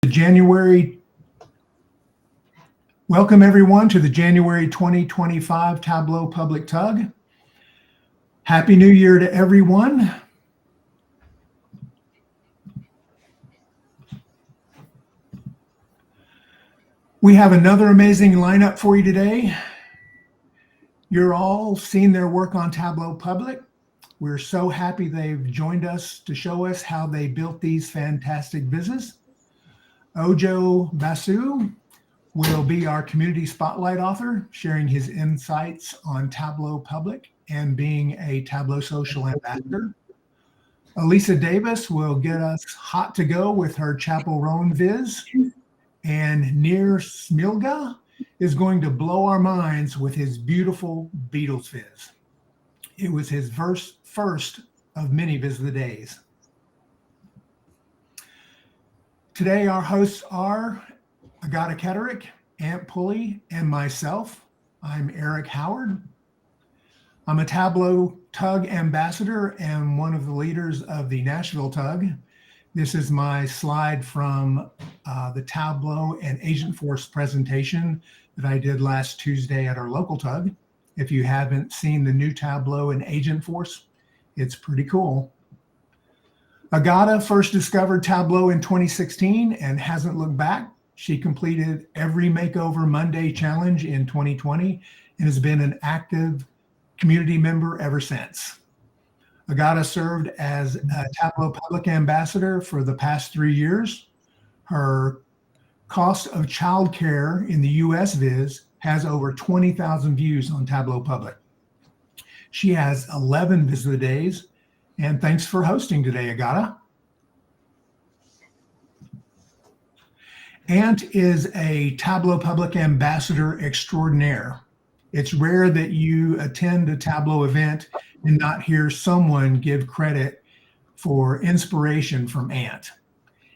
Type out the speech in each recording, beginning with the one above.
January. Welcome everyone to the January 2025 Tableau Public TUG. Happy New Year to everyone. We have another amazing lineup for you today. You're all seen their work on Tableau Public. We're so happy they've joined us to show us how they built these fantastic vizzes. Ojoswi Basu will be our community spotlight author, sharing his insights on Tableau Public and being a Tableau Social Ambassador. Elisa Davis will get us hot to go with her Chappell Roan viz. And Nir Smilga is going to blow our minds with his beautiful Beatles viz. It was his first of many viz of the days. Today, our hosts are Agata Ketterick, Ant Pulley, and myself. I'm Eric Howard. I'm a Tableau TUG ambassador and one of the leaders of the Nashville TUG. This is my slide from the Tableau and Agentforce presentation that I did last Tuesday at our local TUG. If you haven't seen the new Tableau and Agentforce, it's pretty cool. Agata first discovered Tableau in 2016 and hasn't looked back. She completed every Makeover Monday challenge in 2020 and has been an active community member ever since. Agata served as a Tableau Public Ambassador for the past 3 years. Her cost of childcare in the US viz has over 20,000 views on Tableau Public. She has 11 visitor days, and thanks for hosting today, Agata. Ant is a Tableau Public Ambassador extraordinaire. It's rare that you attend a Tableau event and not hear someone give credit for inspiration from Ant.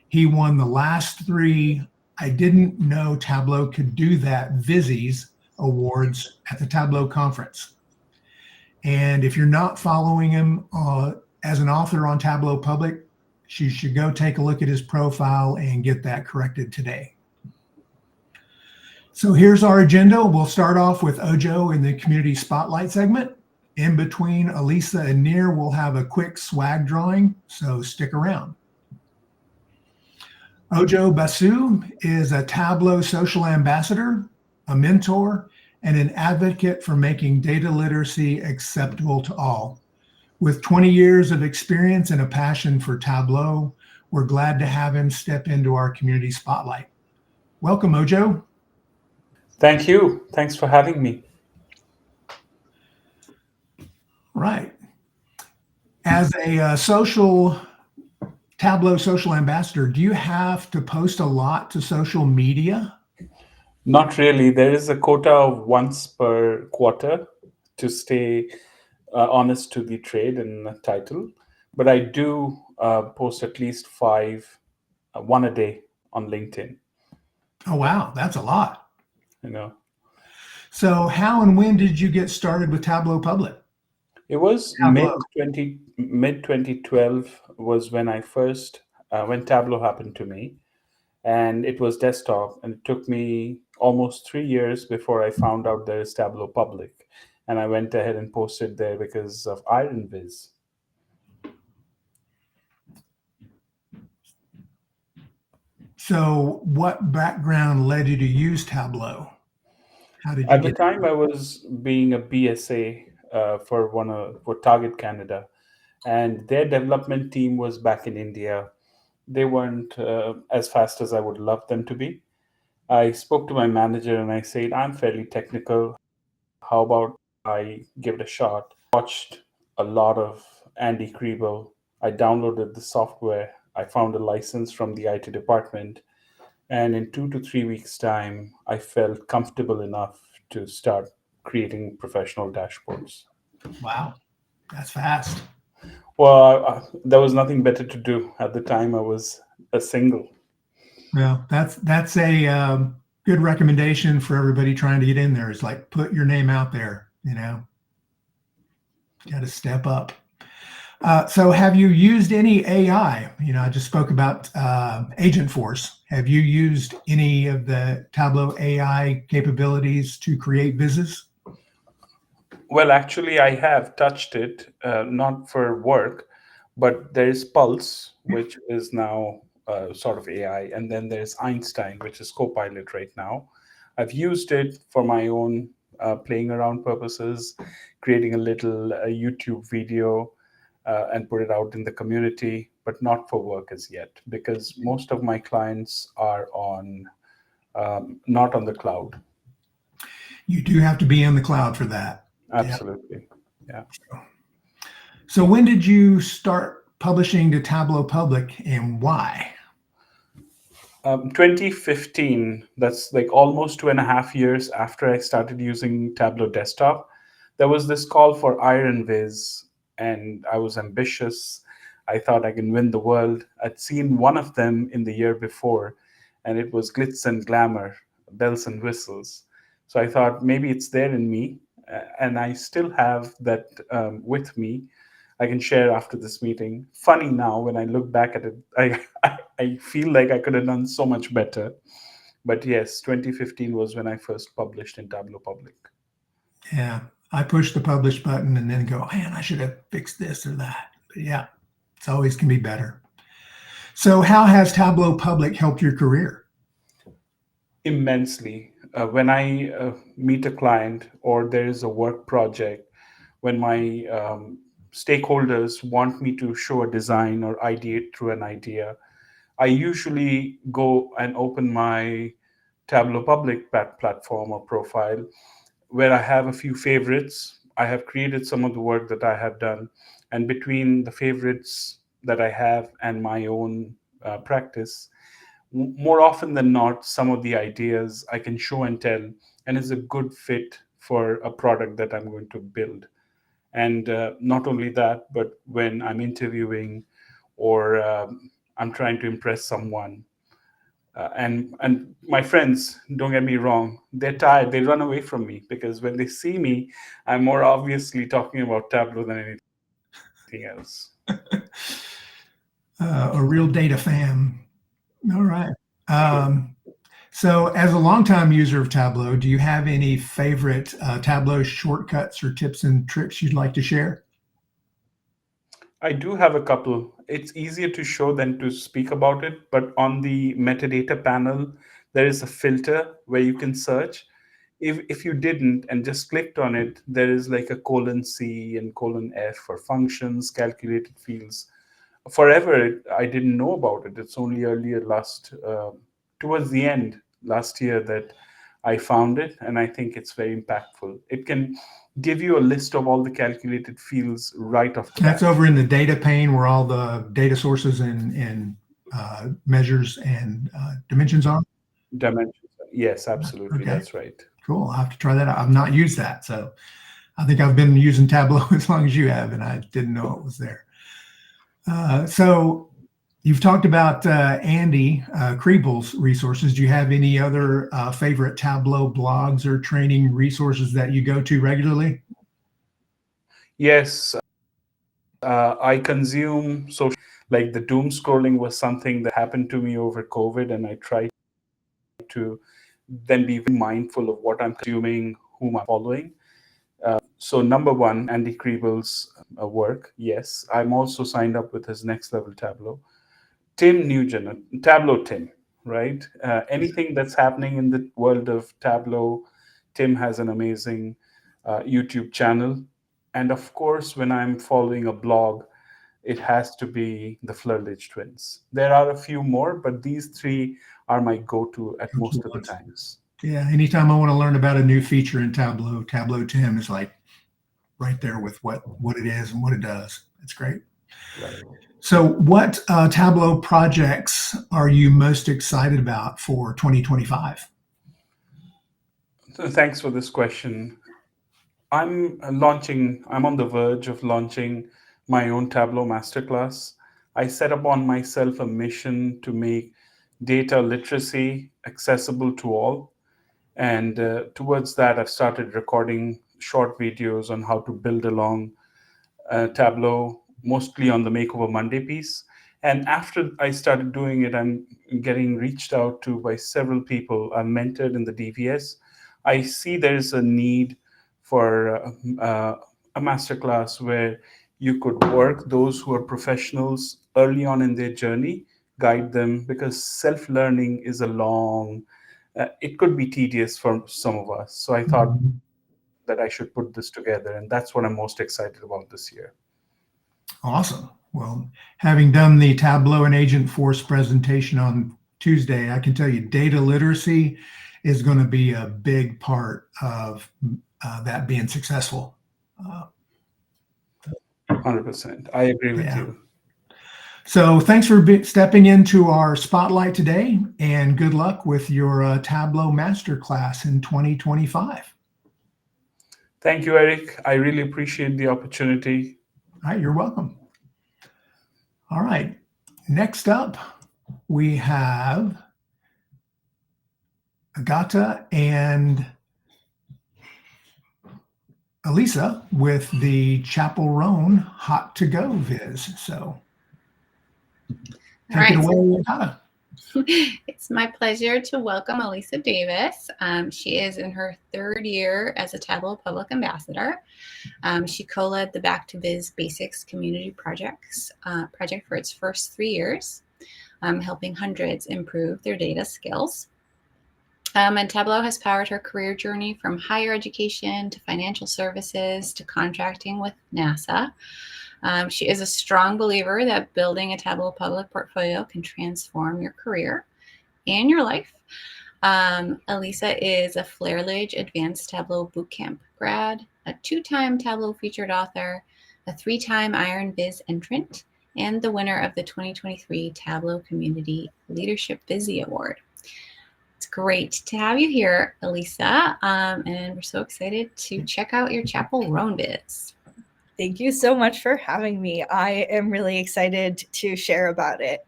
He won the last 3 I Didn't Know Tableau Could Do That Vizzies awards at the Tableau conference. And if you're not following him as an author on Tableau Public, you should go take a look at his profile and get that corrected today. So here's our agenda. We'll start off with Ojo in the community spotlight segment. In between Elisa and Nir, we'll have a quick swag drawing, so stick around. Ojoswi Basu is a Tableau Social Ambassador, a mentor, and an advocate for making data literacy acceptable to all. With 20 years of experience and a passion for Tableau, we're glad to have him step into our community spotlight. Welcome, Ojo. Thank you. Thanks for having me. Right. As a Tableau Social Ambassador, do you have to post a lot to social media? Not really. There is a quota of once per quarter to stay honest to the trade and title, but I do post at least 5, 1 a day on LinkedIn. Oh, wow. That's a lot. You know. So how and when did you get started with Tableau Public? It was mid-2012 was when I first, when Tableau happened to me, and it was desktop, and it took me almost 3 years before I found out there is Tableau Public, and I went ahead and posted there because of Iron Viz. So what background led you to use Tableau? How did you At the time, I was being a BSA for Target Canada, and their development team was back in India. They weren't as fast as I would love them to be. I spoke to my manager and I said, I'm fairly technical. How about I give it a shot? Watched a lot of Andy Kriebel. I downloaded the software. I found a license from the IT department. And in 2 to 3 weeks' time, I felt comfortable enough to start creating professional dashboards. Wow, that's fast. Well, there was nothing better to do. At the time, I was a single. Well, that's a good recommendation for everybody trying to get in there. Is like put your name out there. You know, got to step up. So have you used any AI? I just spoke about Agent Force. Have you used any of the Tableau AI capabilities to create vizzes? Well, actually, I have touched it, not for work, but there is Pulse, which is now sort of AI, and then there's Einstein, which is Copilot right now. I've used it for my own playing around purposes, creating a little YouTube video and put it out in the community, but not for work as yet, because most of my clients are on not on the cloud. You do have to be in the cloud for that. Absolutely. Yeah. So when did you start publishing to Tableau Public and why? 2015, that's like almost 2.5 years after I started using Tableau Desktop, there was this call for Iron Viz, and I was ambitious. I thought I can win the world. I'd seen one of them in the year before, and it was glitz and glamour, bells and whistles. So I thought maybe it's there in me, and I still have that with me. I can share after this meeting. Funny now, when I look back at it, I feel like I could have done so much better. But yes, 2015 was when I first published in Tableau Public. Yeah, I push the publish button and then go, man, I should have fixed this or that. But yeah, it's always can be better. So how has Tableau Public helped your career? Immensely. When I meet a client or there is a work project, when my stakeholders want me to show a design or ideate through an idea, I usually go and open my Tableau Public platform or profile where I have a few favorites. I have created some of the work that I have done, and between the favorites that I have and my own practice, more often than not, some of the ideas I can show and tell, and is a good fit for a product that I'm going to build. And not only that, but when I'm interviewing or I'm trying to impress someone, and my friends, don't get me wrong, they're tired, they run away from me because when they see me, I'm more obviously talking about Tableau than anything else. A real data fan. All right. Sure. So as a longtime user of Tableau, do you have any favorite Tableau shortcuts or tips and tricks you'd like to share? I do have a couple. It's easier to show than to speak about it, but on the metadata panel, there is a filter where you can search. If you didn't and just clicked on it, there is like a :C and :F for functions, calculated fields. Forever, I didn't know about it. It's only earlier towards the end last year that I found it, and I think it's very impactful. It can give you a list of all the calculated fields right off the That's bat. over in the data pane where all the data sources and measures and dimensions are. Dimensions. Yes, absolutely. Okay, That's right. cool. I'll have to try that out. I've not used that. So I think I've been using Tableau as long as you have, and I didn't know it was there. So you've talked about Andy Kriebel's resources. Do you have any other favorite Tableau blogs or training resources that you go to regularly? Yes, I consume social. Like the doom scrolling was something that happened to me over COVID, and I try to then be mindful of what I'm consuming, whom I'm following. So number one, Andy Kriebel's work. Yes, I'm also signed up with his Next Level Tableau. Tim Nugent, Tableau Tim, right? Anything that's happening in the world of Tableau, Tim has an amazing YouTube channel. And of course, when I'm following a blog, it has to be the Flurledge twins. There are a few more, but these three are my go-to at most of the times. Yeah, anytime I want to learn about a new feature in Tableau, Tableau Tim is like right there with what it is and what it does. It's great. Right. So what Tableau projects are you most excited about for 2025? So thanks for this question. I'm on the verge of launching my own Tableau masterclass. I set upon myself a mission to make data literacy accessible to all. And towards that, I've started recording short videos on how to build along Tableau mostly on the Makeover Monday piece. And after I started doing it, I'm getting reached out to by several people. I'm mentored in the DVS. I see there's a need for a masterclass where you could work those who are professionals early on in their journey, guide them, because self-learning is a long, it could be tedious for some of us. So I thought that I should put this together, and that's what I'm most excited about this year. Awesome. Well, having done the Tableau and Agentforce presentation on Tuesday, I can tell you data literacy is going to be a big part of that being successful. 100%. I agree with you. So thanks for stepping into our spotlight today, and good luck with your Tableau Masterclass in 2025. Thank you, Eric. I really appreciate the opportunity. All right, you're welcome. All right, next up, we have Agata and Elisa with the Chappell Roan Hot to Go viz. So take it away, Agata. It's my pleasure to welcome Elisa Davis. She is in her third year as a Tableau Public Ambassador. She co-led the Back to Biz Basics community project for its first 3 years, helping hundreds improve their data skills. And Tableau has powered her career journey from higher education to financial services to contracting with NASA. She is a strong believer that building a Tableau Public portfolio can transform your career and your life. Elisa is a Flairledge Advanced Tableau Bootcamp grad, a 2-time Tableau featured author, a 3-time Iron Biz entrant, and the winner of the 2023 Tableau Community Leadership Busy Award. It's great to have you here, Elisa, and we're so excited to check out your Chappell Roan biz. Thank you so much for having me. I am really excited to share about it.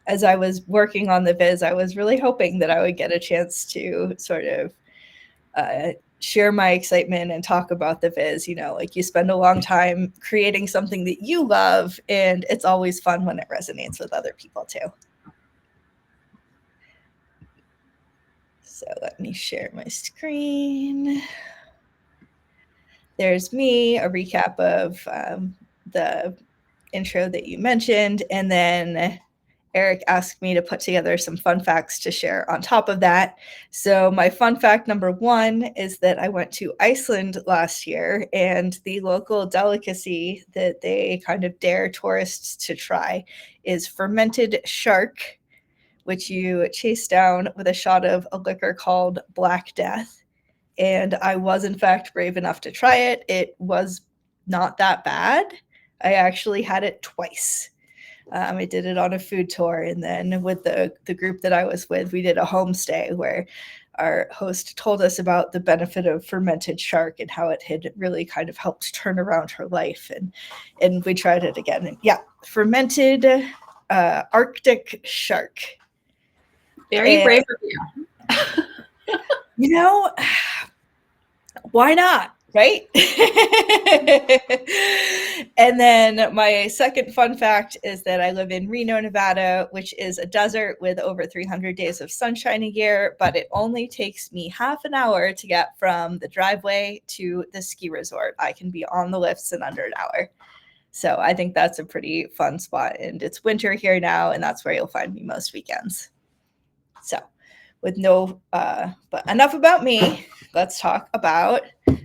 As I was working on the viz, I was really hoping that I would get a chance to sort of share my excitement and talk about the viz. You know, like you spend a long time creating something that you love, and it's always fun when it resonates with other people too. So let me share my screen. There's me, a recap of the intro that you mentioned, and then Eric asked me to put together some fun facts to share on top of that. So my fun fact number 1 is that I went to Iceland last year, and the local delicacy that they kind of dare tourists to try is fermented shark, which you chase down with a shot of a liquor called Black Death. And I was, in fact, brave enough to try it. It was not that bad. I actually had it twice. I did it on a food tour. And then with the group that I was with, we did a homestay where our host told us about the benefit of fermented shark and how it had really kind of helped turn around her life. And we tried it again. And yeah, fermented Arctic shark. Very brave of you. You know, why not, right? And then my second fun fact is that I live in Reno, Nevada, which is a desert with over 300 days of sunshine a year, but it only takes me half an hour to get from the driveway to the ski resort. I can be on the lifts in under an hour. So I think that's a pretty fun spot, and it's winter here now, and that's where you'll find me most weekends. So with but enough about me. Let's talk about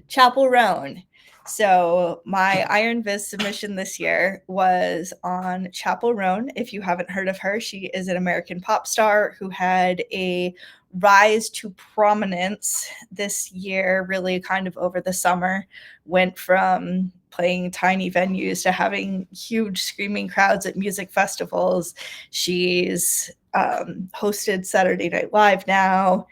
Chappell Roan. So my Iron Viz submission this year was on Chappell Roan. If you haven't heard of her, she is an American pop star who had a rise to prominence this year, really kind of over the summer, went from playing tiny venues to having huge screaming crowds at music festivals. She's hosted Saturday Night Live now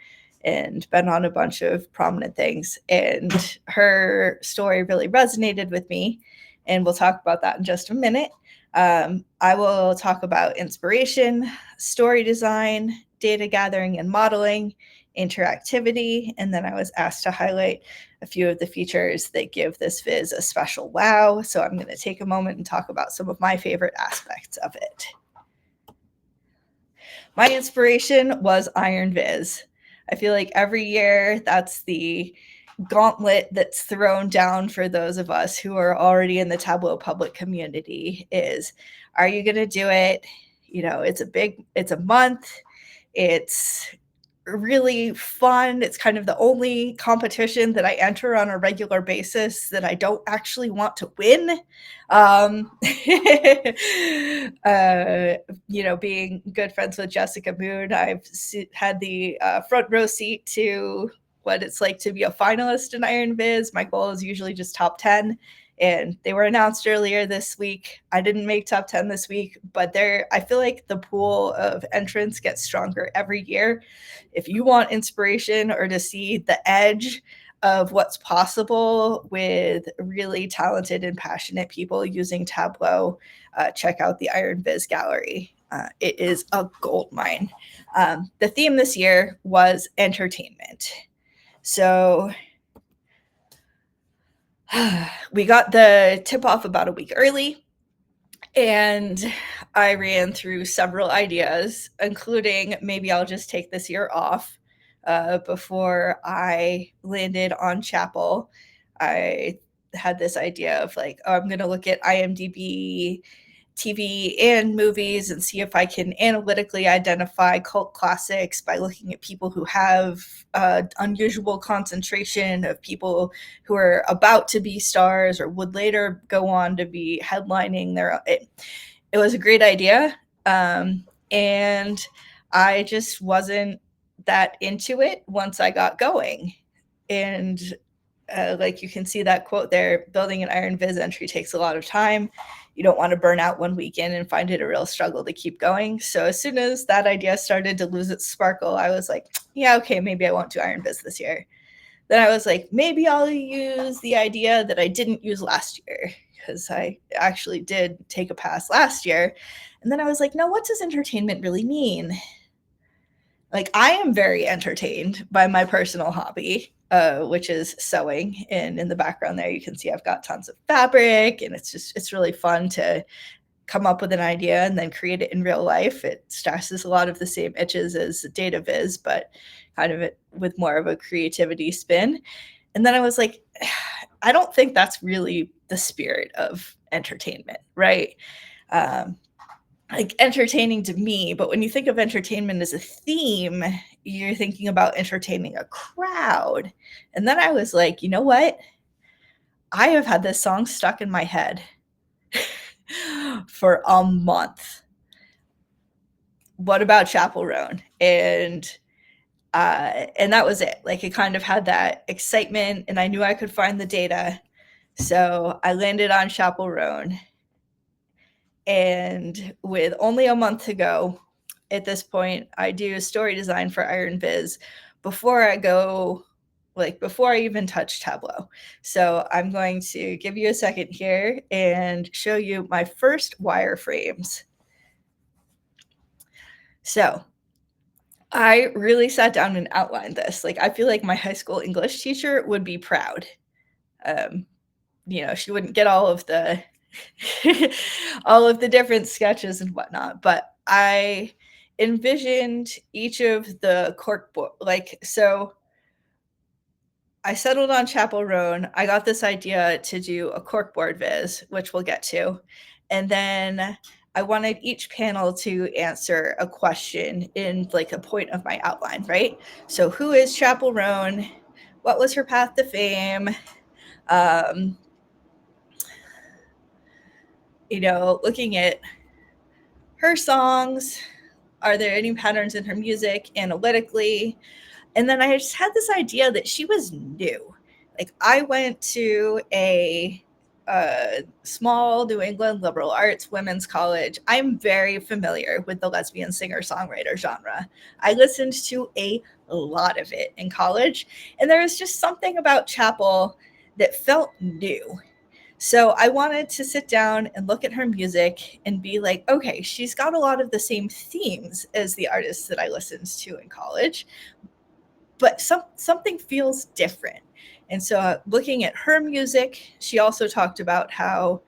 and been on a bunch of prominent things. And her story really resonated with me. And we'll talk about that in just a minute. I will talk about inspiration, story design, data gathering and modeling, interactivity, and then I was asked to highlight a few of the features that give this viz a special wow. So I'm going to take a moment and talk about some of my favorite aspects of it. My inspiration was Iron Viz. I feel like every year that's the gauntlet that's thrown down for those of us who are already in the Tableau Public community is, are you going to do it? You know, it's a month. It's really fun. It's kind of the only competition that I enter on a regular basis that I don't actually want to win. You know, being good friends with Jessica Moon, I've had the front row seat to what it's like to be a finalist in Iron Viz. My goal is usually just top 10. And they were announced earlier this week. I didn't make top 10 this week, but I feel like the pool of entrants gets stronger every year. If you want inspiration or to see the edge of what's possible with really talented and passionate people using Tableau, check out the Iron Viz gallery. It is a gold mine. The theme this year was entertainment. So we got the tip off about a week early, and I ran through several ideas, including maybe I'll just take this year off before I landed on Chappell. I had this idea of like, oh, I'm going to look at IMDb, TV and movies and see if I can analytically identify cult classics by looking at people who have unusual concentration of people who are about to be stars or would later go on to be headlining their. It was a great idea, and I just wasn't that into it once I got going. And like you can see that quote there, building an Iron Viz entry takes a lot of time. You don't want to burn out one weekend and find it a real struggle to keep going. So as soon as that idea started to lose its sparkle, I was like, yeah, okay, maybe I won't do Iron Viz this year. Then I was like, maybe I'll use the idea that I didn't use last year, because I actually did take a pass last year. And then I was like, no, what does entertainment really mean? Like, I am very entertained by my personal hobby, which is sewing. And in the background there, you can see I've got tons of fabric, and it's really fun to come up with an idea and then create it in real life. It stresses a lot of the same itches as data viz, but kind of with more of a creativity spin. And then I was like, I don't think that's really the spirit of entertainment, right? Like entertaining to me, but when you think of entertainment as a theme, you're thinking about entertaining a crowd. And then I was like, you know what? I have had this song stuck in my head for a month. What about Chappell Roan? And that was it. Like, it kind of had that excitement, and I knew I could find the data. So I landed on Chappell Roan. And with only a month to go, at this point, I do story design for Iron Viz before I even touch Tableau. So I'm going to give you a second here and show you my first wireframes. So I really sat down and outlined this. Like, I feel like my high school English teacher would be proud. She wouldn't get all of the all of the different sketches and whatnot, but I envisioned each of the corkboard. So I settled on Chappell Roan. I got this idea to do a corkboard viz, which we'll get to. And then I wanted each panel to answer a question in like a point of my outline, right? So who is Chappell Roan? What was her path to fame? Looking at her songs, are there any patterns in her music analytically? And then I just had this idea that she was new. Like, I went to a small New England liberal arts women's college. I'm very familiar with the lesbian singer-songwriter genre. I listened to a lot of it in college, and there was just something about Chappell that felt new. So I wanted to sit down and look at her music and be like, okay, she's got a lot of the same themes as the artists that I listened to in college, but something feels different. And so looking at her music, she also talked about how,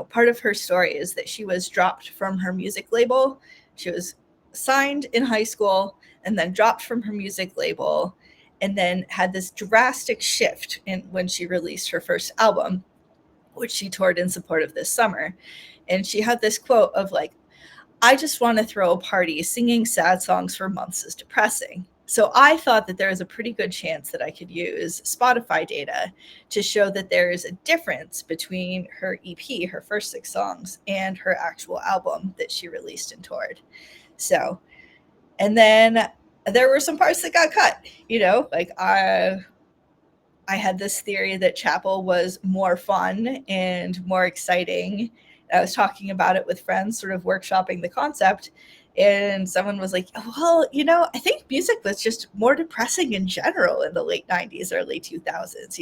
part of her story is that she was dropped from her music label. She was signed in high school and then dropped from her music label, and then had this drastic shift when she released her first album, which she toured in support of this summer. And she had this quote of like, I just want to throw a party. Singing sad songs for months is depressing. So I thought that there was a pretty good chance that I could use Spotify data to show that there is a difference between her EP, her first 6 songs, and her actual album that she released and toured. So, and then there were some parts that got cut, like I had this theory that Chappell was more fun and more exciting. I was talking about it with friends, sort of workshopping the concept. And someone was like, well, I think music was just more depressing in general in the late 90s, early 2000s,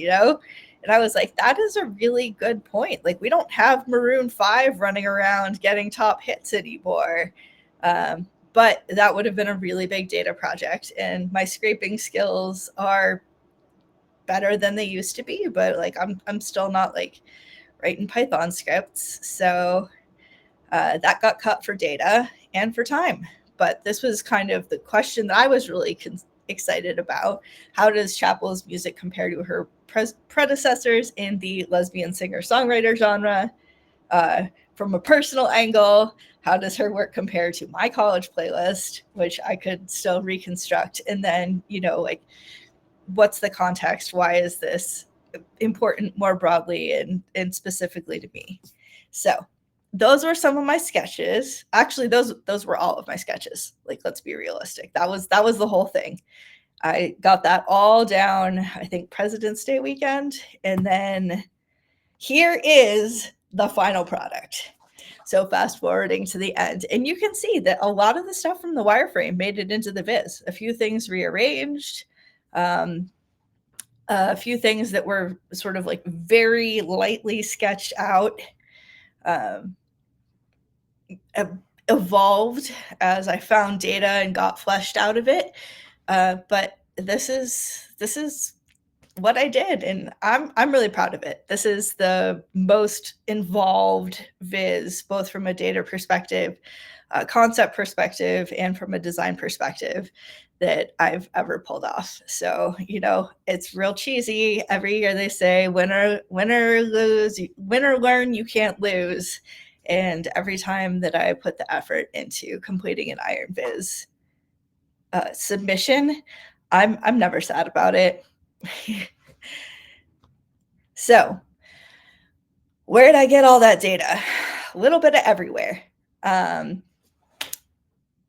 And I was like, that is a really good point. Like, we don't have Maroon 5 running around getting top hits anymore. But that would have been a really big data project. And my scraping skills are better than they used to be. But, like, I'm still not, like, writing Python scripts. So that got cut for data and for time. But this was kind of the question that I was really excited about. How does Chappell's music compare to her predecessors in the lesbian singer-songwriter genre? From a personal angle, how does her work compare to my college playlist, which I could still reconstruct? And then, like, what's the context? Why is this important more broadly and specifically to me? So those were some of my sketches. Actually, those were all of my sketches. Like, let's be realistic. That was the whole thing. I got that all down, I think, President's Day weekend. And then here is the final product. So fast forwarding to the end. And you can see that a lot of the stuff from the wireframe made it into the viz. A few things rearranged. A few things that were sort of like very lightly sketched out. Evolved as I found data and got fleshed out of it. But this is what I did, and I'm really proud of it. This is the most involved viz, both from a data perspective, a concept perspective, and from a design perspective that I've ever pulled off. So, it's real cheesy. Every year they say, win or learn, you can't lose. And every time that I put the effort into completing an Iron Viz submission, I'm never sad about it. So, where did I get all that data? A little bit of everywhere.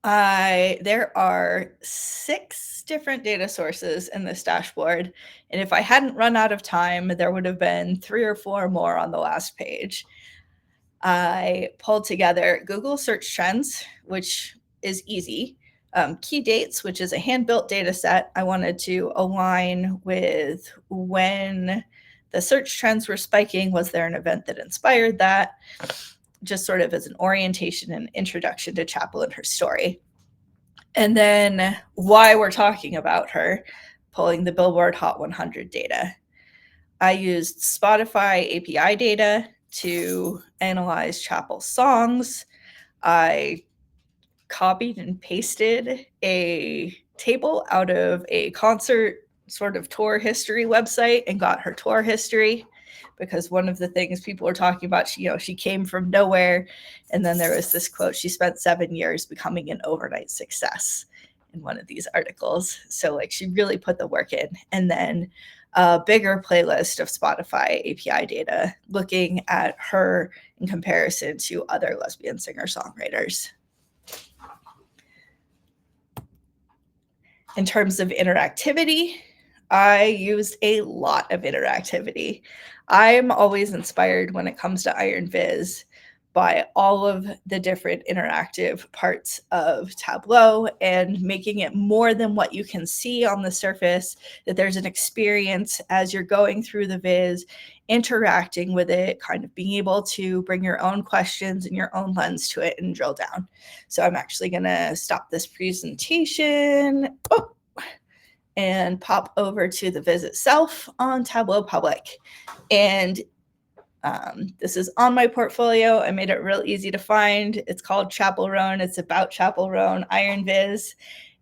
There are 6 different data sources in this dashboard, and if I hadn't run out of time, there would have been 3 or 4 more on the last page. I pulled together Google search trends, which is easy. Key dates, which is a hand-built data set. I wanted to align with when the search trends were spiking. Was there an event that inspired that? Just sort of as an orientation and introduction to Chappell and her story. And then why we're talking about her, pulling the Billboard Hot 100 data. I used Spotify API data to analyze Chappell's songs. I copied and pasted a table out of a concert sort of tour history website and got her tour history, because one of the things people were talking about, she came from nowhere. And then there was this quote, she spent 7 years becoming an overnight success, in one of these articles. So, like, she really put the work in. And then a bigger playlist of Spotify API data, looking at her in comparison to other lesbian singer-songwriters. In terms of interactivity, I used a lot of interactivity. I'm always inspired when it comes to Iron Viz by all of the different interactive parts of Tableau and making it more than what you can see on the surface, that there's an experience as you're going through the viz, interacting with it, kind of being able to bring your own questions and your own lens to it and drill down. So I'm actually going to stop this presentation and pop over to the viz itself on Tableau Public. And this is on my portfolio. I made it real easy to find. It's called Chappell Roan. It's about Chappell Roan Iron Viz.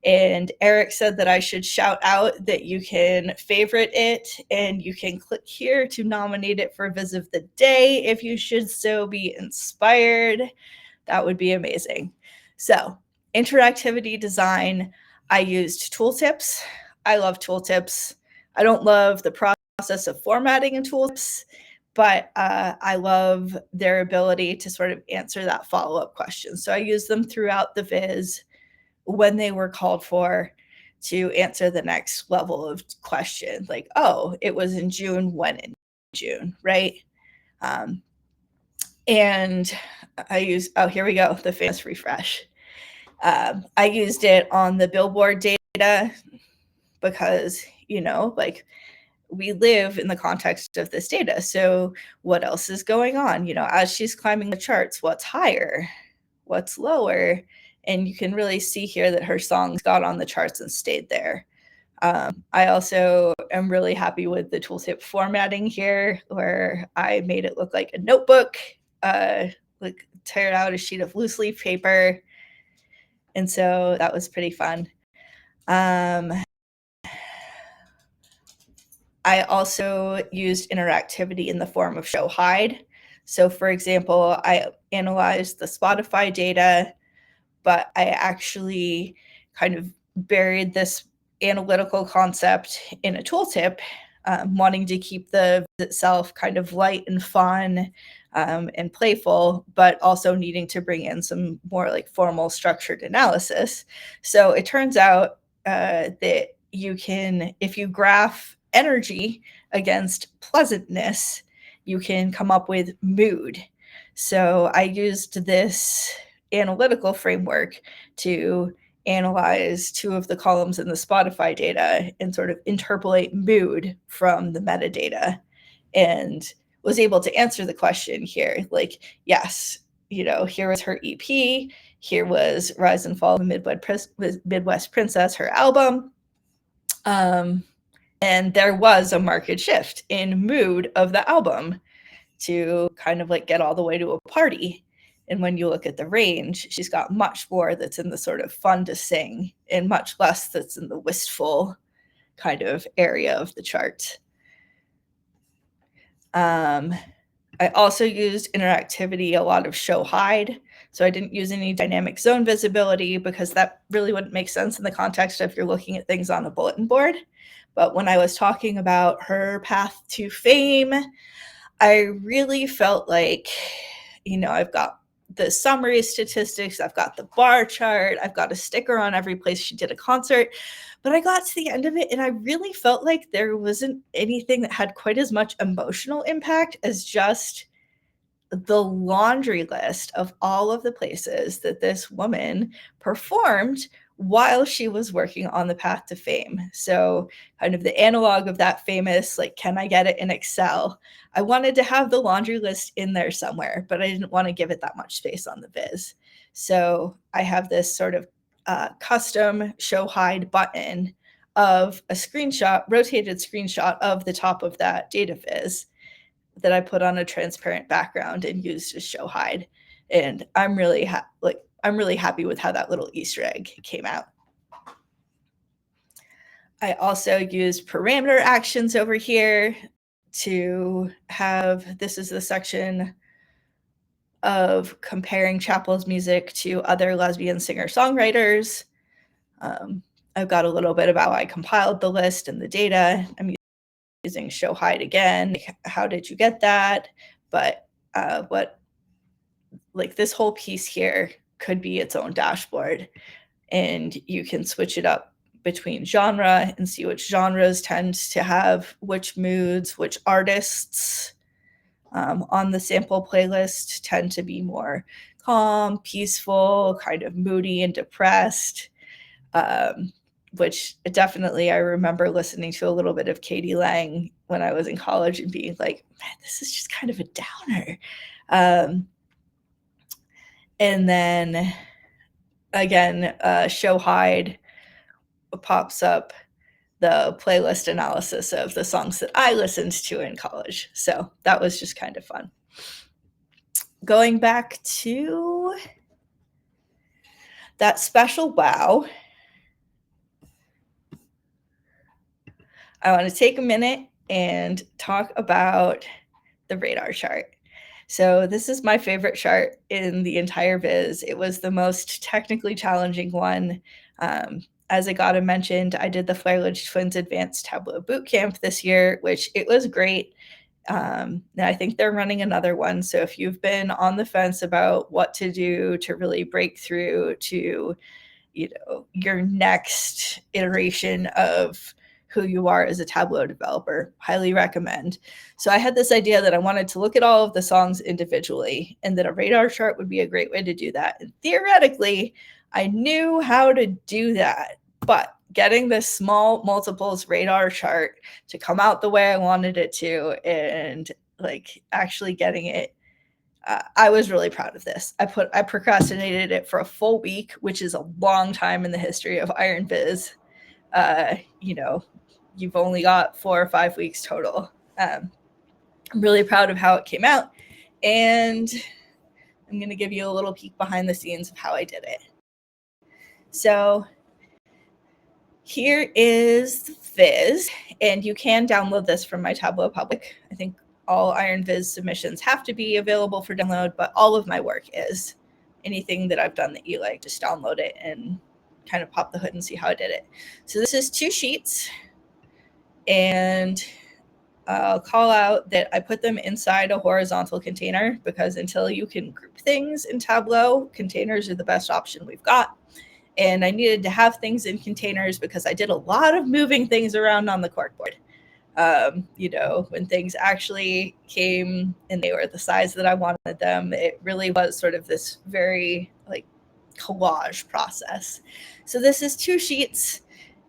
And Eric said that I should shout out that you can favorite it and you can click here to nominate it for Viz of the Day if you should so be inspired. That would be amazing. So, interactivity design, I used tooltips. I love tooltips. I don't love the process of formatting in tooltips, but I love their ability to sort of answer that follow-up question. So I use them throughout the viz when they were called for to answer the next level of question. Like, oh, it was in June, when in June, right? And I use, oh, here we go, the famous refresh. I used it on the Billboard data because, you know, like, we live in the context of this data. So what else is going on? You know, as she's climbing the charts, what's higher, what's lower? And you can really see here that her songs got on the charts and stayed there. I also am really happy with the tooltip formatting here, where I made it look like a notebook, like tear out a sheet of loose leaf paper. And so that was pretty fun. I also used interactivity in the form of show hide. So for example, I analyzed the Spotify data, but I actually kind of buried this analytical concept in a tooltip, wanting to keep the viz itself kind of light and fun and playful, but also needing to bring in some more like formal structured analysis. So it turns out that you can, if you graph energy against pleasantness, you can come up with mood. So I used this analytical framework to analyze two of the columns in the Spotify data and sort of interpolate mood from the metadata, and was able to answer the question here. Like, yes, you know, here was her EP, here was Rise and Fall of the Midwest Princess, her album. And there was a marked shift in mood of the album to kind of like get all the way to a party. And when you look at the range, she's got much more that's in the sort of fun to sing and much less that's in the wistful kind of area of the chart. I also used interactivity, a lot of show hide. So I didn't use any dynamic zone visibility because that really wouldn't make sense in the context of you're looking at things on a bulletin board. But when I was talking about her path to fame, I really felt like, you know, I've got the summary statistics, I've got the bar chart, I've got a sticker on every place she did a concert. But I got to the end of it and I really felt like there wasn't anything that had quite as much emotional impact as just the laundry list of all of the places that this woman performed while she was working on the path to fame. So kind of the analog of that famous, like, can I get it in Excel? I wanted to have the laundry list in there somewhere, but I didn't want to give it that much space on the viz. So I have this sort of custom show hide button of a screenshot, rotated screenshot of the top of that data viz that I put on a transparent background and used as show hide. And I'm really happy with how that little Easter egg came out. I also used parameter actions over here to have, this is the section of comparing Chappell's music to other lesbian singer-songwriters. I've got a little bit about how I compiled the list and the data. I'm using show hide again. How did you get that? But this whole piece here could be its own dashboard, and you can switch it up between genre and see which genres tend to have which moods, which artists. on the sample playlist tend to be more calm, peaceful, kind of moody and depressed, which definitely I remember listening to a little bit of Katie Lang when I was in college and being like, man, this is just kind of a downer. And then again, Show Hide pops up the playlist analysis of the songs that I listened to in college. So that was just kind of fun. Going back to that special wow, I want to take a minute and talk about the radar chart. So this is my favorite chart in the entire viz. It was the most technically challenging one. As Agata mentioned, I did the Flailage Twins Advanced Tableau Bootcamp this year, which it was great. And I think they're running another one. So if you've been on the fence about what to do to really break through to, your next iteration of who you are as a Tableau developer, highly recommend. So I had this idea that I wanted to look at all of the songs individually, and that a radar chart would be a great way to do that. And theoretically, I knew how to do that, but getting this small multiples radar chart to come out the way I wanted it to, and actually getting it, I was really proud of this. I procrastinated it for a full week, which is a long time in the history of Iron Viz. You've only got 4 or 5 weeks total. I'm really proud of how it came out, and I'm going to give you a little peek behind the scenes of how I did it. So here is Viz, and you can download this from my Tableau Public. I think all Iron Viz submissions have to be available for download, but all of my work is. Anything that I've done that you like, just download it and kind of pop the hood and see how I did it. So this is 2 sheets, and I'll call out that I put them inside a horizontal container, because until you can group things in Tableau, containers are the best option we've got. And I needed to have things in containers because I did a lot of moving things around on the corkboard. When things actually came and they were the size that I wanted them, it really was sort of this very collage process. So this is 2 sheets.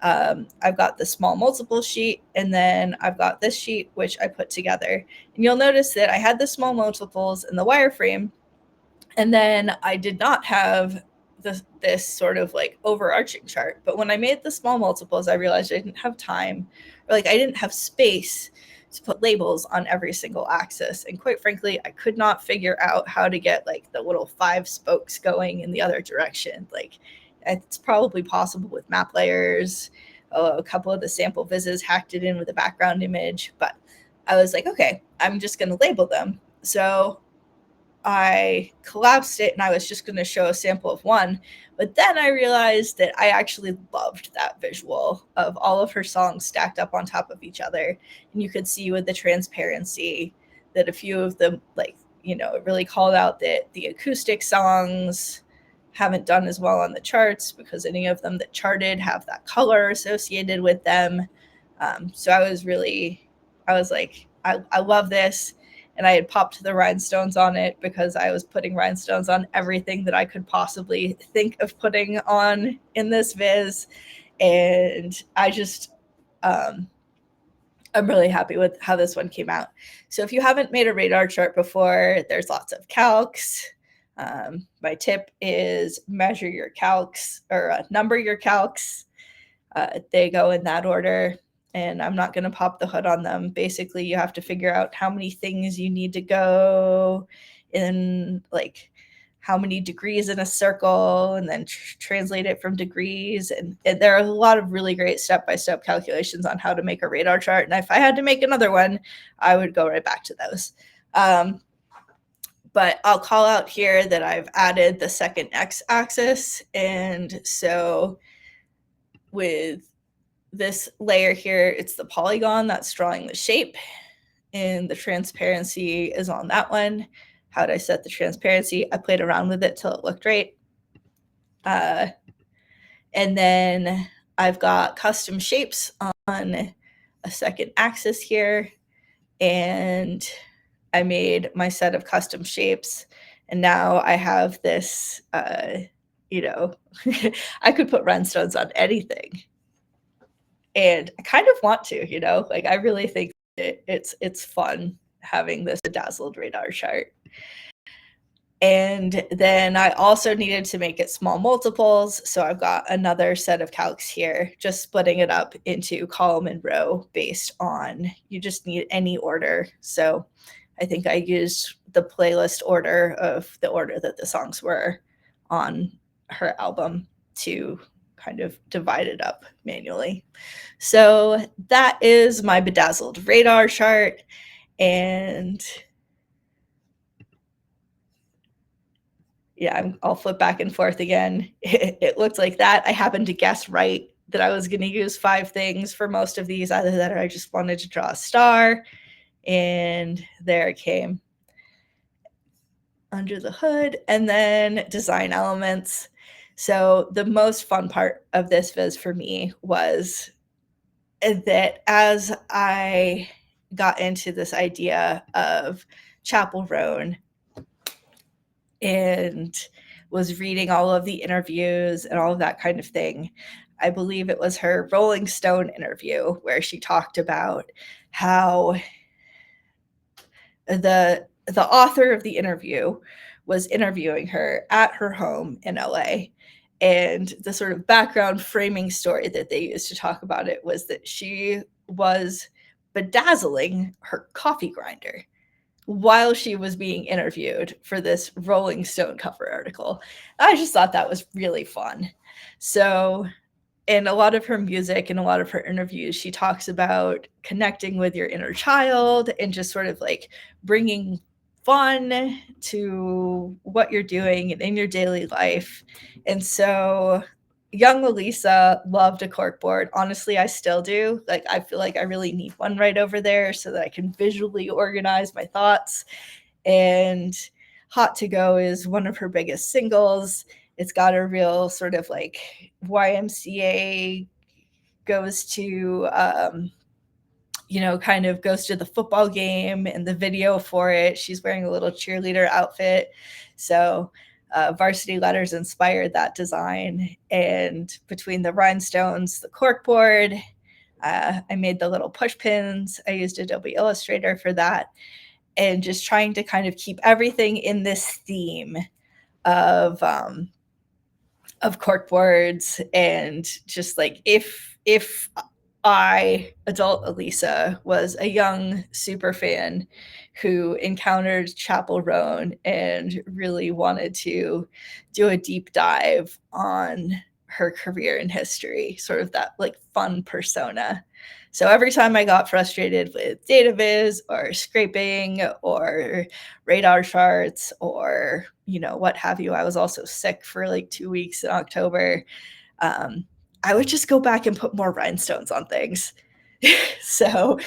I've got the small multiple sheet, and then I've got this sheet, which I put together. And you'll notice that I had the small multiples in the wireframe, and then I did not have this sort of overarching chart. But when I made the small multiples, I realized I didn't have time, or I didn't have space to put labels on every single axis. And quite frankly, I could not figure out how to get the little 5 spokes going in the other direction. It's probably possible with map layers. A couple of the sample vizzes hacked it in with a background image, but I was like, okay, I'm just going to label them. So I collapsed it, and I was just going to show a sample of one. But then I realized that I actually loved that visual of all of her songs stacked up on top of each other. And you could see with the transparency that a few of them, it really called out that the acoustic songs haven't done as well on the charts, because any of them that charted have that color associated with them. So I was like, I love this. And I had popped the rhinestones on it because I was putting rhinestones on everything that I could possibly think of putting on in this viz. And I just, I'm really happy with how this one came out. So if you haven't made a radar chart before, there's lots of calcs. My tip is measure your calcs, or number your calcs. They go in that order, and I'm not going to pop the hood on them. Basically, you have to figure out how many things you need to go in, how many degrees in a circle, and then translate it from degrees. And there are a lot of really great step-by-step calculations on how to make a radar chart. And if I had to make another one, I would go right back to those. But I'll call out here that I've added the second x-axis. And so with this layer here, it's the polygon that's drawing the shape, and the transparency is on that one. How did I set the transparency? I played around with it till it looked right. And then I've got custom shapes on a second axis here. And I made my set of custom shapes, and now I have this, you know, I could put rhinestones on anything. And I kind of want to, you know, like I really think it's fun having this bedazzled radar chart. And then I also needed to make it small multiples. So I've got another set of calcs here, just splitting it up into column and row based on, you just need any order. So I think I used the playlist order of the order that the songs were on her album to kind of divide it up manually. So that is my bedazzled radar chart. And yeah, I'll flip back and forth again. It looked like that. I happened to guess right that I was going to use 5 things for most of these. Either that or I just wanted to draw a star. And there it came under the hood. And then design elements. So the most fun part of this viz for me was that as I got into this idea of Chappell Roan and was reading all of the interviews and all of that kind of thing, I believe it was her Rolling Stone interview where she talked about how the author of the interview was interviewing her at her home in LA. And the sort of background framing story that they used to talk about it was that she was bedazzling her coffee grinder while she was being interviewed for this Rolling Stone cover article. I just thought that was really fun. So in a lot of her music and a lot of her interviews, she talks about connecting with your inner child and just sort of like bringing fun to what you're doing and in your daily life. And so young Elisa loved a corkboard. Honestly, I still do. Like, I feel like I really need one right over there so that I can visually organize my thoughts. And Hot to Go is one of her biggest singles. It's got a real sort of like YMCA goes to, kind of goes to the football game, and the video for it, she's wearing a little cheerleader outfit. So Varsity Letters inspired that design. And between the rhinestones, the corkboard, I made the little push pins. I used Adobe Illustrator for that. And just trying to kind of keep everything in this theme of corkboards, and just like if I, adult Elisa, was a young super fan who encountered Chappell Roan and really wanted to do a deep dive on her career and history, sort of that like fun persona. So every time I got frustrated with data viz or scraping or radar charts or, what have you, I was also sick for like 2 weeks in October. I would just go back and put more rhinestones on things. So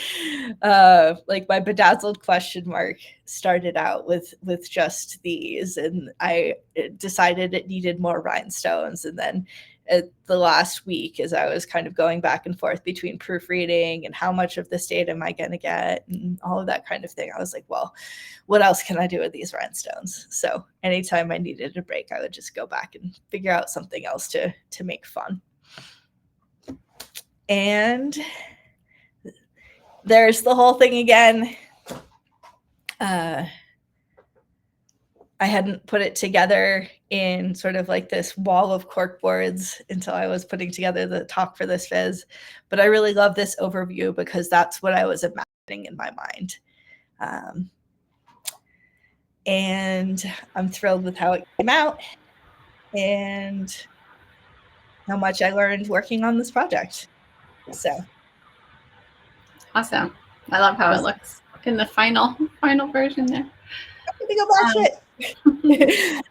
like my bedazzled question mark started out with just these, and I decided it needed more rhinestones. And then the last week, as I was kind of going back and forth between proofreading and how much of this data am I going to get and all of that kind of thing, I was like, well, what else can I do with these rhinestones? So anytime I needed a break, I would just go back and figure out something else to make fun. And there's the whole thing again. I hadn't put it together in sort of like this wall of corkboards until I was putting together the talk for this viz. But I really love this overview because that's what I was imagining in my mind. And I'm thrilled with how it came out and how much I learned working on this project. So Awesome. I love how it looks in the final version there. I'm gonna go back to it.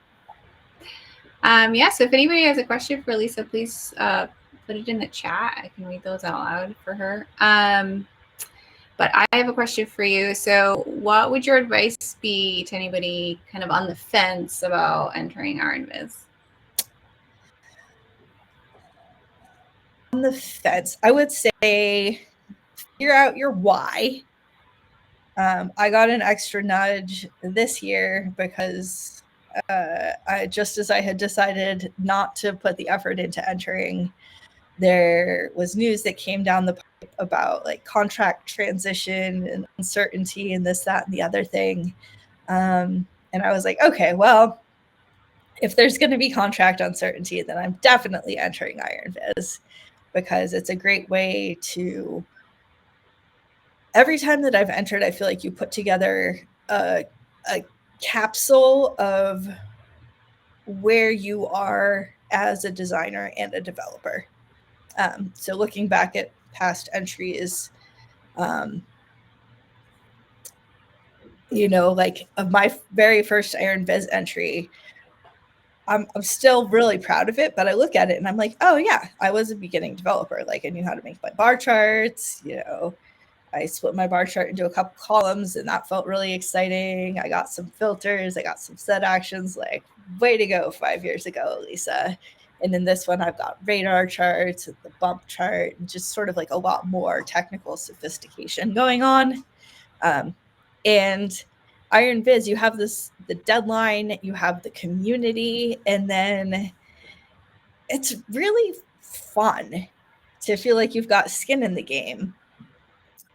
So if anybody has a question for Elisa, please put it in the chat. I can read those out loud for her. But I have a question for you. So what would your advice be to anybody kind of on the fence about entering RNViz? On the fence, I would say figure out your why. I got an extra nudge this year because just as I had decided not to put the effort into entering, there was news that came down the pipe about like contract transition and uncertainty and this, that, and the other thing. And I was like, okay, well, if there's going to be contract uncertainty, then I'm definitely entering Iron Viz, because it's a great way to, every time that I've entered, I feel like you put together a capsule of where you are as a designer and a developer. So looking back at past entries, like of my very first Iron Viz entry, I'm still really proud of it, but I look at it and I'm like, oh yeah, I was a beginning developer. Like I knew how to make my bar charts, I split my bar chart into a couple columns and that felt really exciting. I got some filters, I got some set actions, like way to go 5 years ago, Elisa. And in this one, I've got radar charts and the bump chart and just sort of like a lot more technical sophistication going on. And Iron Viz, you have the deadline, you have the community, and then it's really fun to feel like you've got skin in the game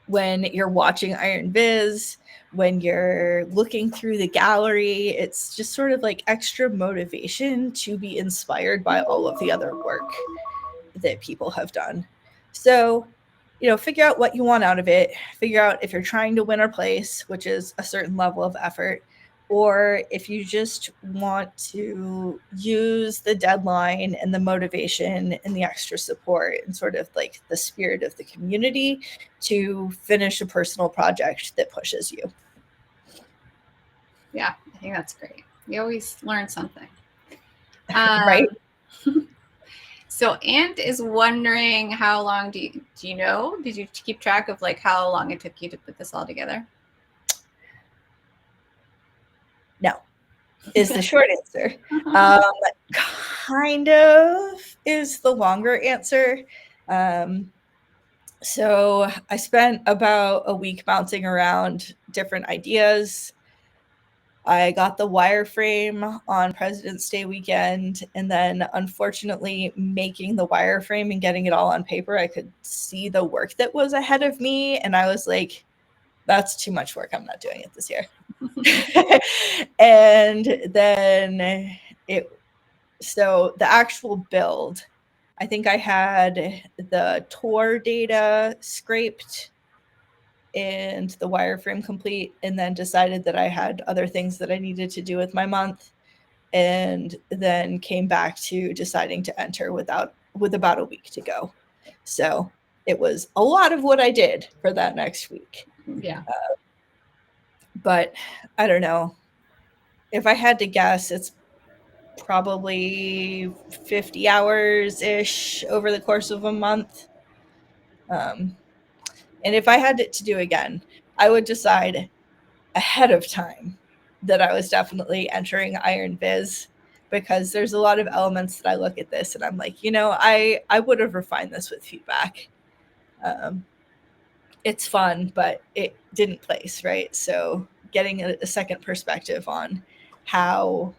when you're watching Iron Viz, when you're looking through the gallery. It's just sort of like extra motivation to be inspired by all of the other work that people have done. So, figure out what you want out of it. Figure out if you're trying to win or place, which is a certain level of effort, or if you just want to use the deadline and the motivation and the extra support and sort of like the spirit of the community to finish a personal project that pushes you. Yeah, I think that's great. You always learn something. Right? So Ant is wondering, how long do you know? Did you keep track of like how long it took you to put this all together? No, is the short answer. Kind of is the longer answer. So I spent about a week bouncing around different ideas. I got the wireframe on President's Day weekend, and then unfortunately making the wireframe and getting it all on paper, I could see the work that was ahead of me, and I was like, that's too much work. I'm not doing it this year. And then so the actual build, I think I had the tour data scraped and the wireframe complete, and then decided that I had other things that I needed to do with my month, and then came back to deciding to enter with about a week to go. So it was a lot of what I did for that next week. Yeah. But I don't know. If I had to guess, it's probably 50 hours-ish over the course of a month. And if I had it to do again, I would decide ahead of time that I was definitely entering Iron Viz, because there's a lot of elements that I look at this and I'm like, I would have refined this with feedback. It's fun, but it didn't place, right? So getting a second perspective on how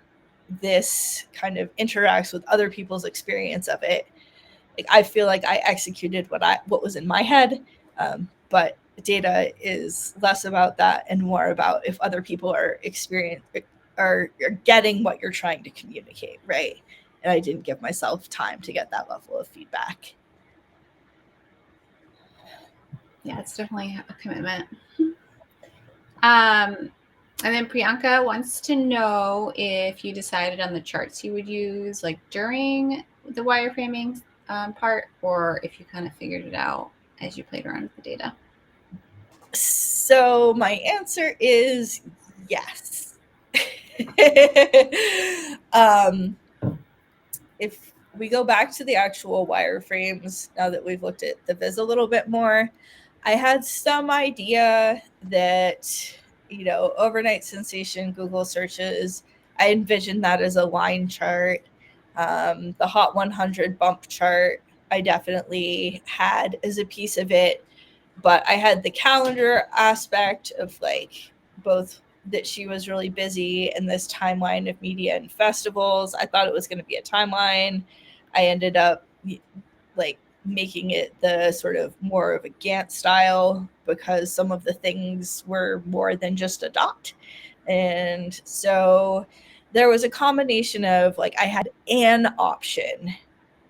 this kind of interacts with other people's experience of it. Like, I feel like I executed what was in my head, but data is less about that and more about if other people are getting what you're trying to communicate, right? And I didn't give myself time to get that level of feedback. Yeah, it's definitely a commitment. And then Priyanka wants to know if you decided on the charts you would use like during the wireframing part, or if you kind of figured it out as you played around with the data. So my answer is yes. If we go back to the actual wireframes, now that we've looked at the Viz a little bit more, I had some idea that, overnight sensation, Google searches, I envisioned that as a line chart. The Hot 100 bump chart, I definitely had as a piece of it. But I had the calendar aspect of like both that she was really busy and this timeline of media and festivals. I thought it was going to be a timeline. I ended up like making it the sort of more of a Gantt style because some of the things were more than just a dot. And so there was a combination of like I had an option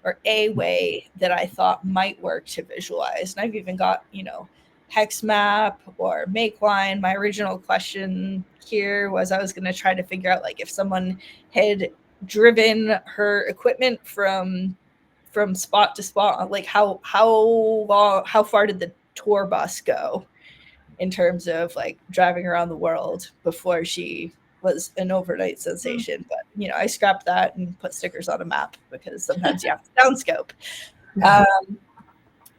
or a way that I thought might work to visualize. And I've even got, hex map or make line. My original question here was I was going to try to figure out like if someone had driven her equipment from spot to spot, like how far did the tour bus go in terms of like driving around the world before she was an overnight sensation. But I scrapped that and put stickers on a map because sometimes you have to downscope.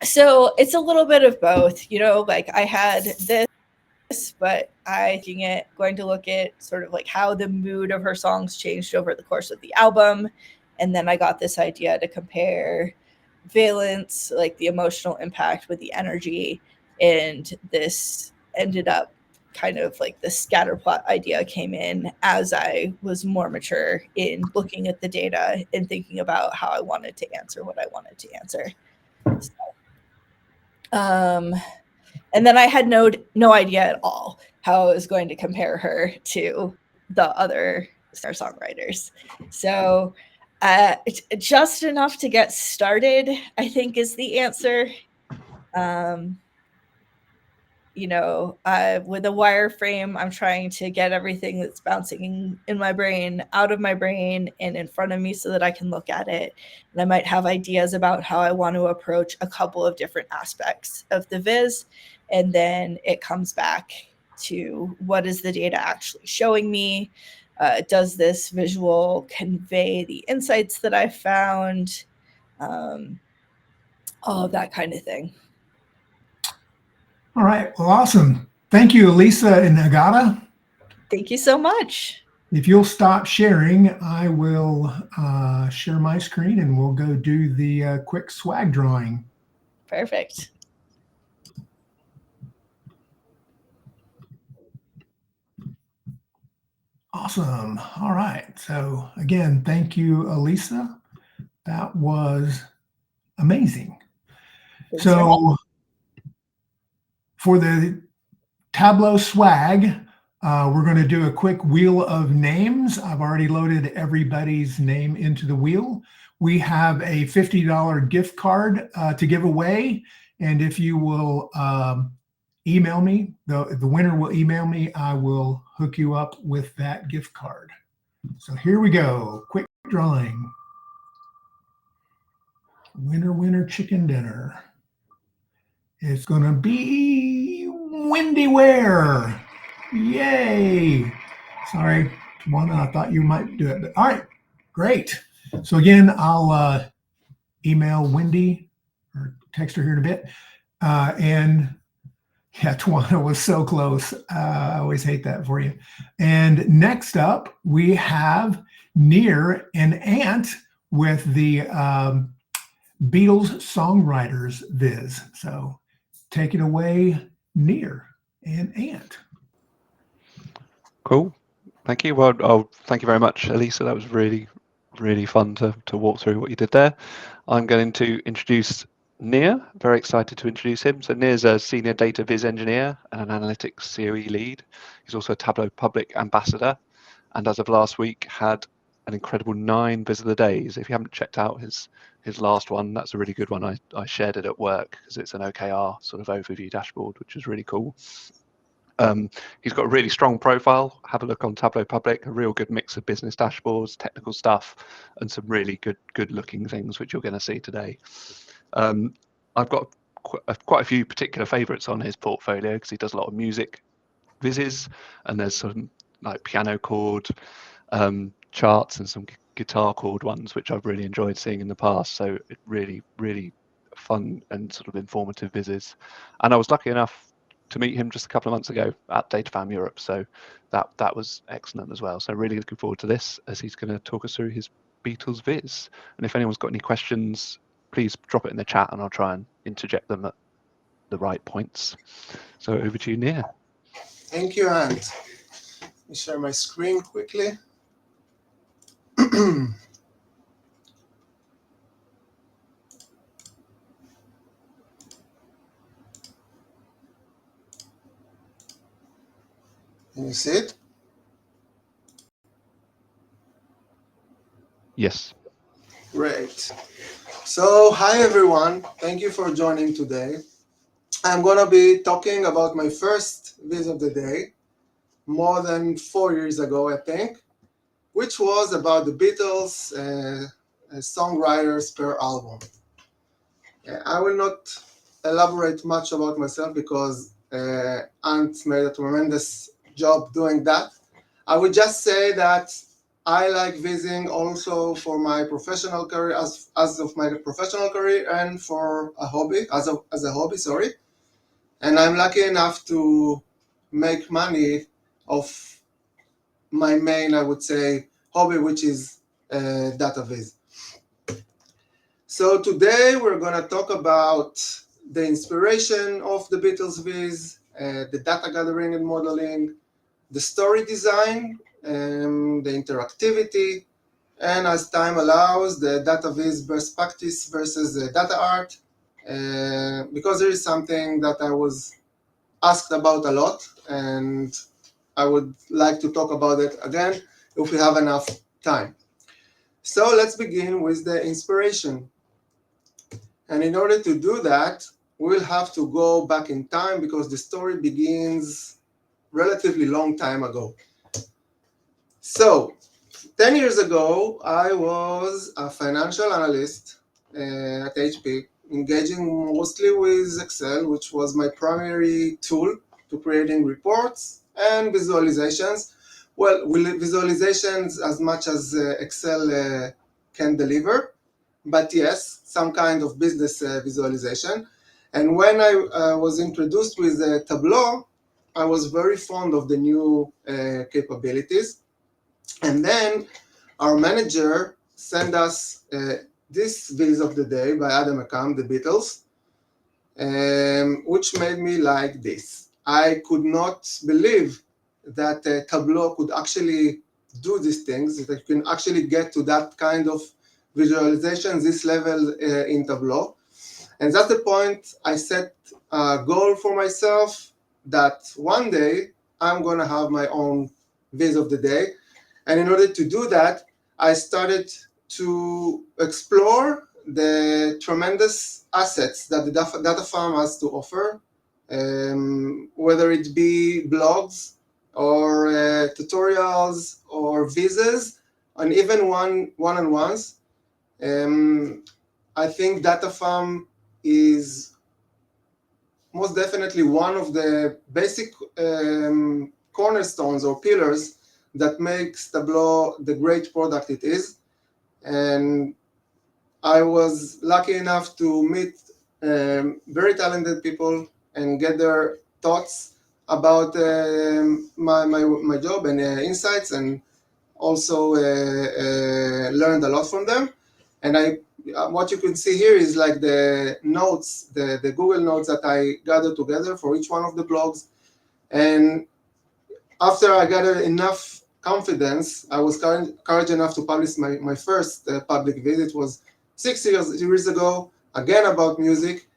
So it's a little bit of both, like I had this, but going to look at sort of like how the mood of her songs changed over the course of the album. And then I got this idea to compare valence, like the emotional impact with the energy. And this ended up kind of like the scatter plot idea came in as I was more mature in looking at the data and thinking about how I wanted to answer what I wanted to answer. So, and then I had no idea at all how I was going to compare her to the other singer-songwriters. So just enough to get started, I think, is the answer. With a wireframe, I'm trying to get everything that's bouncing in my brain out of my brain and in front of me so that I can look at it. And I might have ideas about how I want to approach a couple of different aspects of the viz. And then it comes back to what is the data actually showing me? Does this visual convey the insights that I found? All of that kind of thing. All right. Well, awesome. Thank you, Elisa and Agata. Thank you so much. If you'll stop sharing, I will share my screen and we'll go do the quick swag drawing. Perfect. Awesome. All right. So again, thank you, Elisa. That was amazing. So for the Tableau swag, we're going to do a quick wheel of names. I've already loaded everybody's name into the wheel. We have a $50 gift card to give away. And if you will email me, the winner will email me, I will hook you up with that gift card. So here we go. Quick drawing. Winner, winner, chicken dinner. It's going to be Wendy Ware. Yay. Sorry, Tawana, I thought you might do it. But all right, great. So again, I'll email Wendy or text her here in a bit. And yeah, Tawana was so close. I always hate that for you. And next up, we have Nir and Ant with the Beatles songwriters viz. So take it away, Nir and Ant. Cool. Thank you. Well, thank you very much, Elisa. That was really, really fun to walk through what you did there. I'm going to introduce Nir. Very excited to introduce him. So Nir's a senior data viz engineer and an analytics COE lead. He's also a Tableau Public Ambassador, and as of last week, had an incredible 9 viz of the days. If you haven't checked out his last one, that's a really good one. I shared it at work because it's an OKR sort of overview dashboard, which is really cool. He's got a really strong profile. Have a look on Tableau Public, a real good mix of business dashboards, technical stuff, and some really good looking things, which you're going to see today. I've got quite a few particular favorites on his portfolio because he does a lot of music vizzes, and there's some like piano chord charts and some guitar chord ones, which I've really enjoyed seeing in the past. So it really, really fun and sort of informative vizzes. And I was lucky enough to meet him just a couple of months ago at DataFam Europe. So that was excellent as well. So really looking forward to this as he's going to talk us through his Beatles viz. And if anyone's got any questions, please drop it in the chat and I'll try and interject them the right points. So over to you, Nir. Thank you, Ant. Let me share my screen quickly. Can you see it? Yes. Great. So, hi everyone. Thank you for joining today. I'm going to be talking about my first viz of the day, more than 4 years ago, I think, which was about the Beatles, songwriters per album. I will not elaborate much about myself because Ant made a tremendous job doing that. I would just say that I like visiting also for my professional career, as of my professional career, and for a hobby, as a hobby, sorry. And I'm lucky enough to make money of my main, I would say, hobby, which is data viz. So today we're going to talk about the inspiration of the Beatles viz, the data gathering and modeling, the story design, the interactivity, and as time allows, the data viz best practice versus the data art, because there is something that I was asked about a lot, and I would like to talk about it again if we have enough time. So let's begin with the inspiration. And in order to do that, we'll have to go back in time because the story begins relatively long time ago. So 10 years ago, I was a financial analyst at HP, engaging mostly with Excel, which was my primary tool to creating reports and visualizations. Well, visualizations as much as Excel can deliver, but yes, some kind of business visualization. And when I was introduced with Tableau, I was very fond of the new capabilities. And then our manager sent us this viz of the day by Adam McCam, the Beatles, which made me like this. I could not believe that Tableau could actually do these things, that you can actually get to that kind of visualization, this level in Tableau. And that's the point I set a goal for myself that one day I'm going to have my own viz of the day. And in order to do that, I started to explore the tremendous assets that the data farm has to offer, whether it be blogs or tutorials or vizes, and even one-on-ones. I think data farm is most definitely one of the basic cornerstones or pillars that makes Tableau the great product it is. And I was lucky enough to meet very talented people and get their thoughts about my job and insights, and also learned a lot from them. And what you can see here is like the notes, the Google Notes that I gathered together for each one of the blogs. And after I gathered enough confidence, I was courage enough to publish my first public visit. It was 6 years ago, again about music,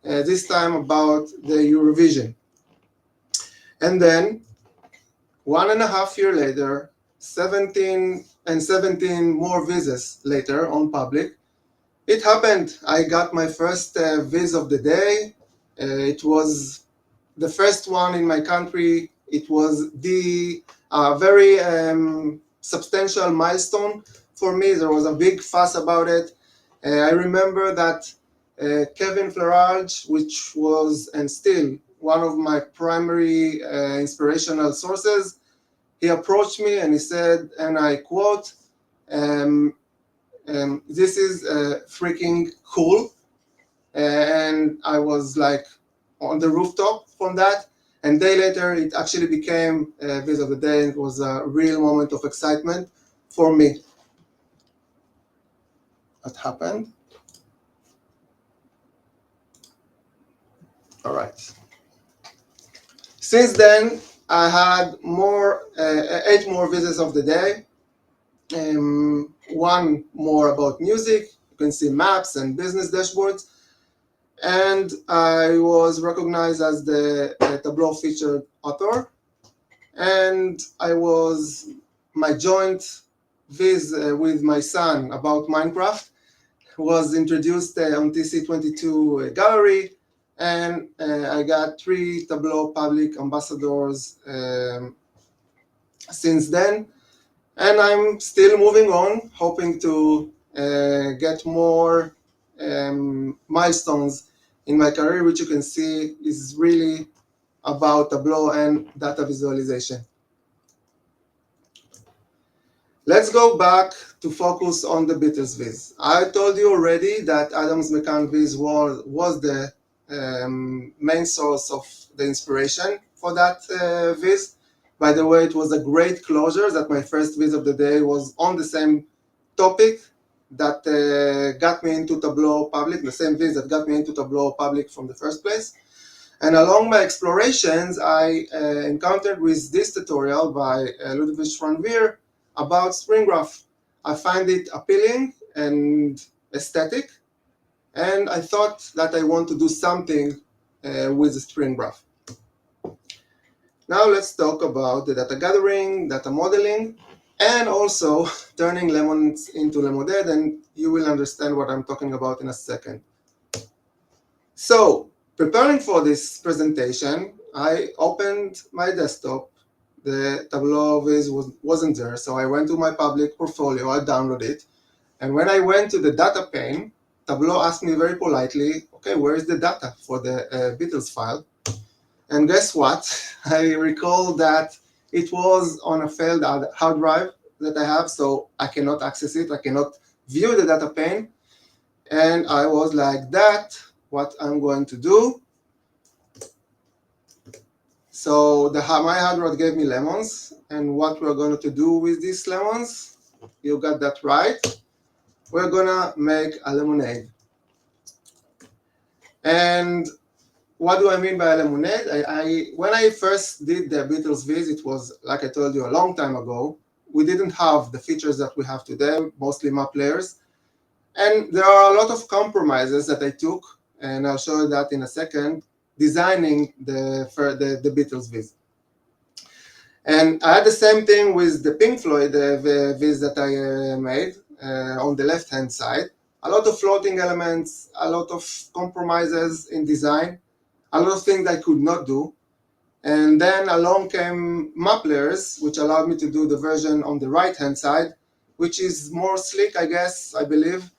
this time about the Eurovision. And then 1.5 years later, 17 more visits later on public, it happened. I got my first viz of the day. It was the first one in my country. It was the very substantial milestone for me. There was a big fuss about it. I remember that Kevin Flerage, which was and still one of my primary inspirational sources, he approached me and he said, and I quote, "This is freaking cool." And I was like on the rooftop from that. And a day later, it actually became viz of the day. It was a real moment of excitement for me. What happened? All right. Since then, I had 8 more visits of the day. One more about music. You can see maps and business dashboards. And I was recognized as the Tableau featured author. And my joint viz with my son about Minecraft was introduced on TC22 gallery. And I got 3 Tableau Public Ambassadors since then. And I'm still moving on, hoping to get more milestones in my career, which you can see is really about Tableau and data visualization. Let's go back to focus on the Beatles viz. I told you already that Adams McCann viz was the main source of the inspiration for that viz. By the way, it was a great closure that my first viz of the day was on the same topic that got me into Tableau Public, the same viz that got me into Tableau Public from the first place. And along my explorations, I encountered with this tutorial by Ludwig Schwanvir about streamgraph. I find it appealing and aesthetic, and I thought that I want to do something with the streamgraph. Now let's talk about the data gathering, data modeling, and also turning lemons into lemonade, and you will understand what I'm talking about in a second. So, preparing for this presentation, I opened my desktop. The Tableau viz wasn't there, so I went to my public portfolio, I downloaded it, and when I went to the data pane, Tableau asked me very politely, okay, where is the data for the Beatles file? And guess what? I recall that it was on a failed hard drive that I have, so I cannot access it, I cannot view the data pane, and I was like, that's what I'm going to do. So my hard drive gave me lemons, and what we're going to do with these lemons, you got that right, we're gonna make a lemonade. And what do I mean by a lemonade? When I first did the Beatles viz, it was, like I told you, a long time ago. We didn't have the features that we have today, mostly map layers. And there are a lot of compromises that I took, and I'll show you that in a second, designing the Beatles viz. And I had the same thing with the Pink Floyd viz that I made on the left-hand side. A lot of floating elements, a lot of compromises in design, a lot of things I could not do. And then along came map layers, which allowed me to do the version on the right-hand side, which is more slick, I guess, I believe,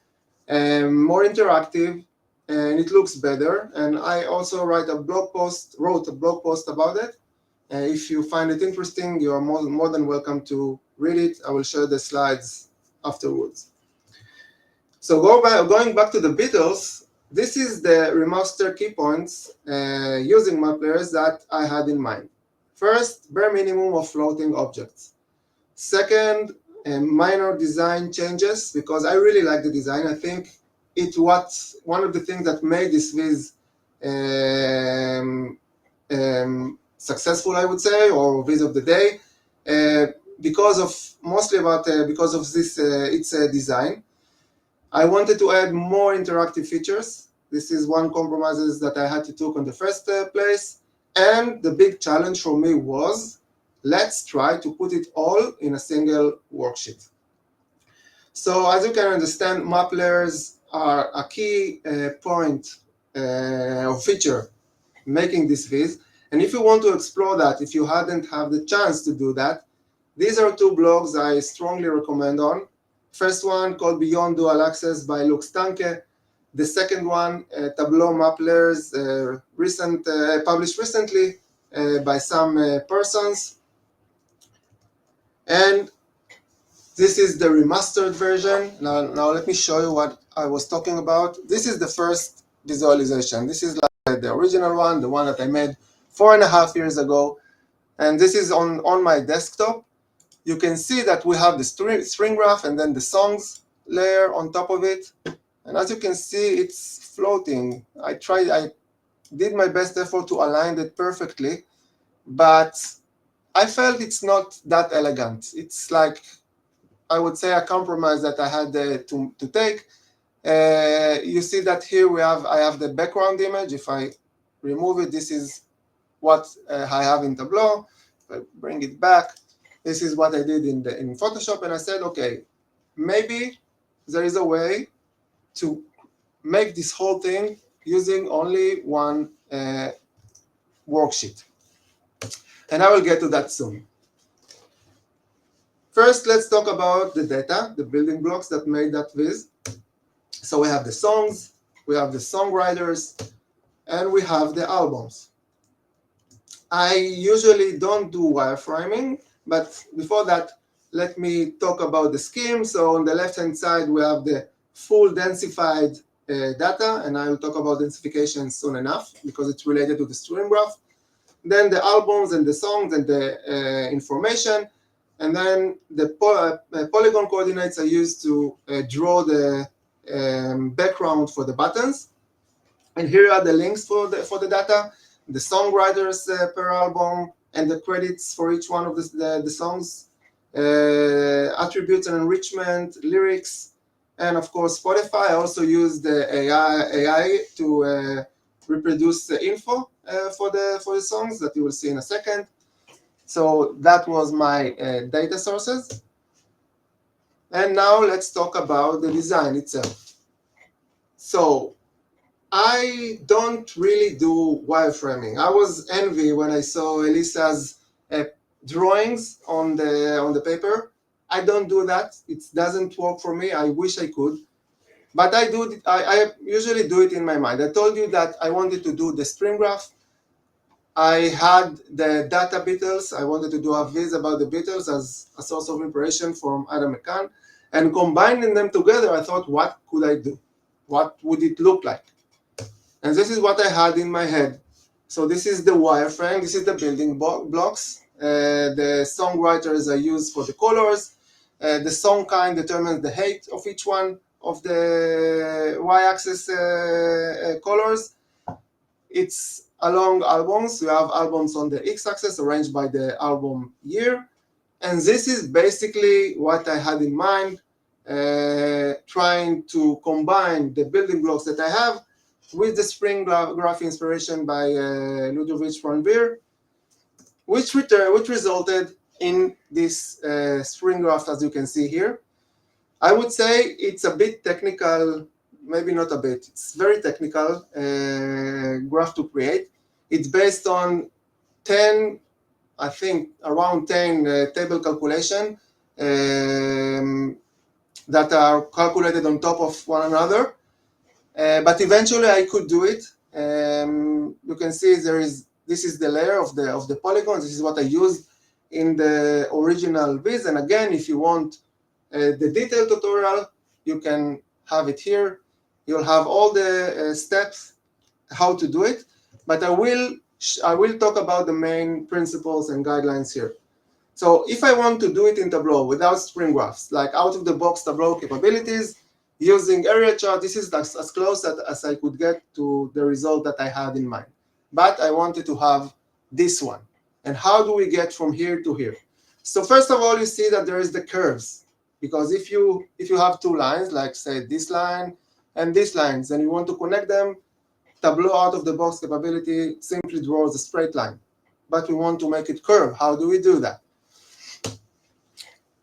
more interactive, and it looks better. And I also wrote a blog post about it. If you find it interesting, you are more than welcome to read it. I will share the slides afterwards. So going back to the Beatles, this is the remaster key points using map layers that I had in mind. First, bare minimum of floating objects. Second, minor design changes, because I really like the design. I think it was one of the things that made this viz successful, I would say, or viz of the day, because of this its design. I wanted to add more interactive features. This is one compromises that I had to take on the first place. And the big challenge for me was, let's try to put it all in a single worksheet. So as you can understand, map layers are a key point or feature making this viz. And if you want to explore that, if you hadn't had the chance to do that, these are 2 blogs I strongly recommend on. First one called Beyond Dual Access by Luke Stanke. The second one, Tableau Map Layers, published recently by some persons. And this is the remastered version. Now let me show you what I was talking about. This is the first visualization. This is like the original one, the one that I made 4.5 years ago. And this is on my desktop. You can see that we have the string graph and then the songs layer on top of it. And as you can see, it's floating. I did my best effort to align it perfectly, but I felt it's not that elegant. It's like, I would say, a compromise that I had to take. You see that here I have the background image. If I remove it, this is what I have in Tableau. If I bring it back, this is what I did in Photoshop, and I said, okay, maybe there is a way to make this whole thing using only one worksheet. And I will get to that soon. First, let's talk about the data, the building blocks that made that viz. So we have the songs, we have the songwriters, and we have the albums. I usually don't do wireframing, but before that, let me talk about the scheme. So on the left-hand side, we have the full densified data, and I will talk about densification soon enough because it's related to the stream graph. Then the albums and the songs and the information, and then the polygon coordinates are used to draw the background for the buttons. And here are the links for the data, the songwriters per album, and the credits for each one of the songs, attributes and enrichment, lyrics, and of course Spotify. I also use the AI to reproduce the info for the songs that you will see in a second. So that was my data sources. And now let's talk about the design itself. So I don't really do wireframing. I was envy when I saw Elisa's drawings on the paper. I don't do that. It doesn't work for me. I wish I could. But I usually do it in my mind. I told you that I wanted to do the stream graph. I had the data Beatles. I wanted to do a viz about the Beatles as a source of inspiration from Adam McCann. And combining them together, I thought, what could I do? What would it look like? And this is what I had in my head. So this is the wireframe. This is the building blocks. The songwriters are used for the colors. The song kind determines the height of each one of the y-axis colors. It's along albums. You have albums on the x-axis arranged by the album year. And this is basically what I had in mind, trying to combine the building blocks that I have with the spring graph inspiration by Ludovic von Beer, which resulted in this spring graph, as you can see here. I would say it's a bit technical, maybe not a bit, it's very technical graph to create. It's based on 10, I think around 10 table calculation that are calculated on top of one another. But eventually I could do it. You can see this is the layer of the polygons. This is what I used in the original viz. And again, if you want the detailed tutorial, you can have it here. You'll have all the steps how to do it. But I will talk about the main principles and guidelines here. So if I want to do it in Tableau without spring graphs, like out of the box Tableau capabilities, using area chart, this is as close as I could get to the result that I had in mind. But I wanted to have this one. And how do we get from here to here? So first of all, you see that there is the curves. Because if you have two lines, like say this line and this lines, and you want to connect them, Tableau out of the box capability simply draws a straight line. But we want to make it curve. How do we do that?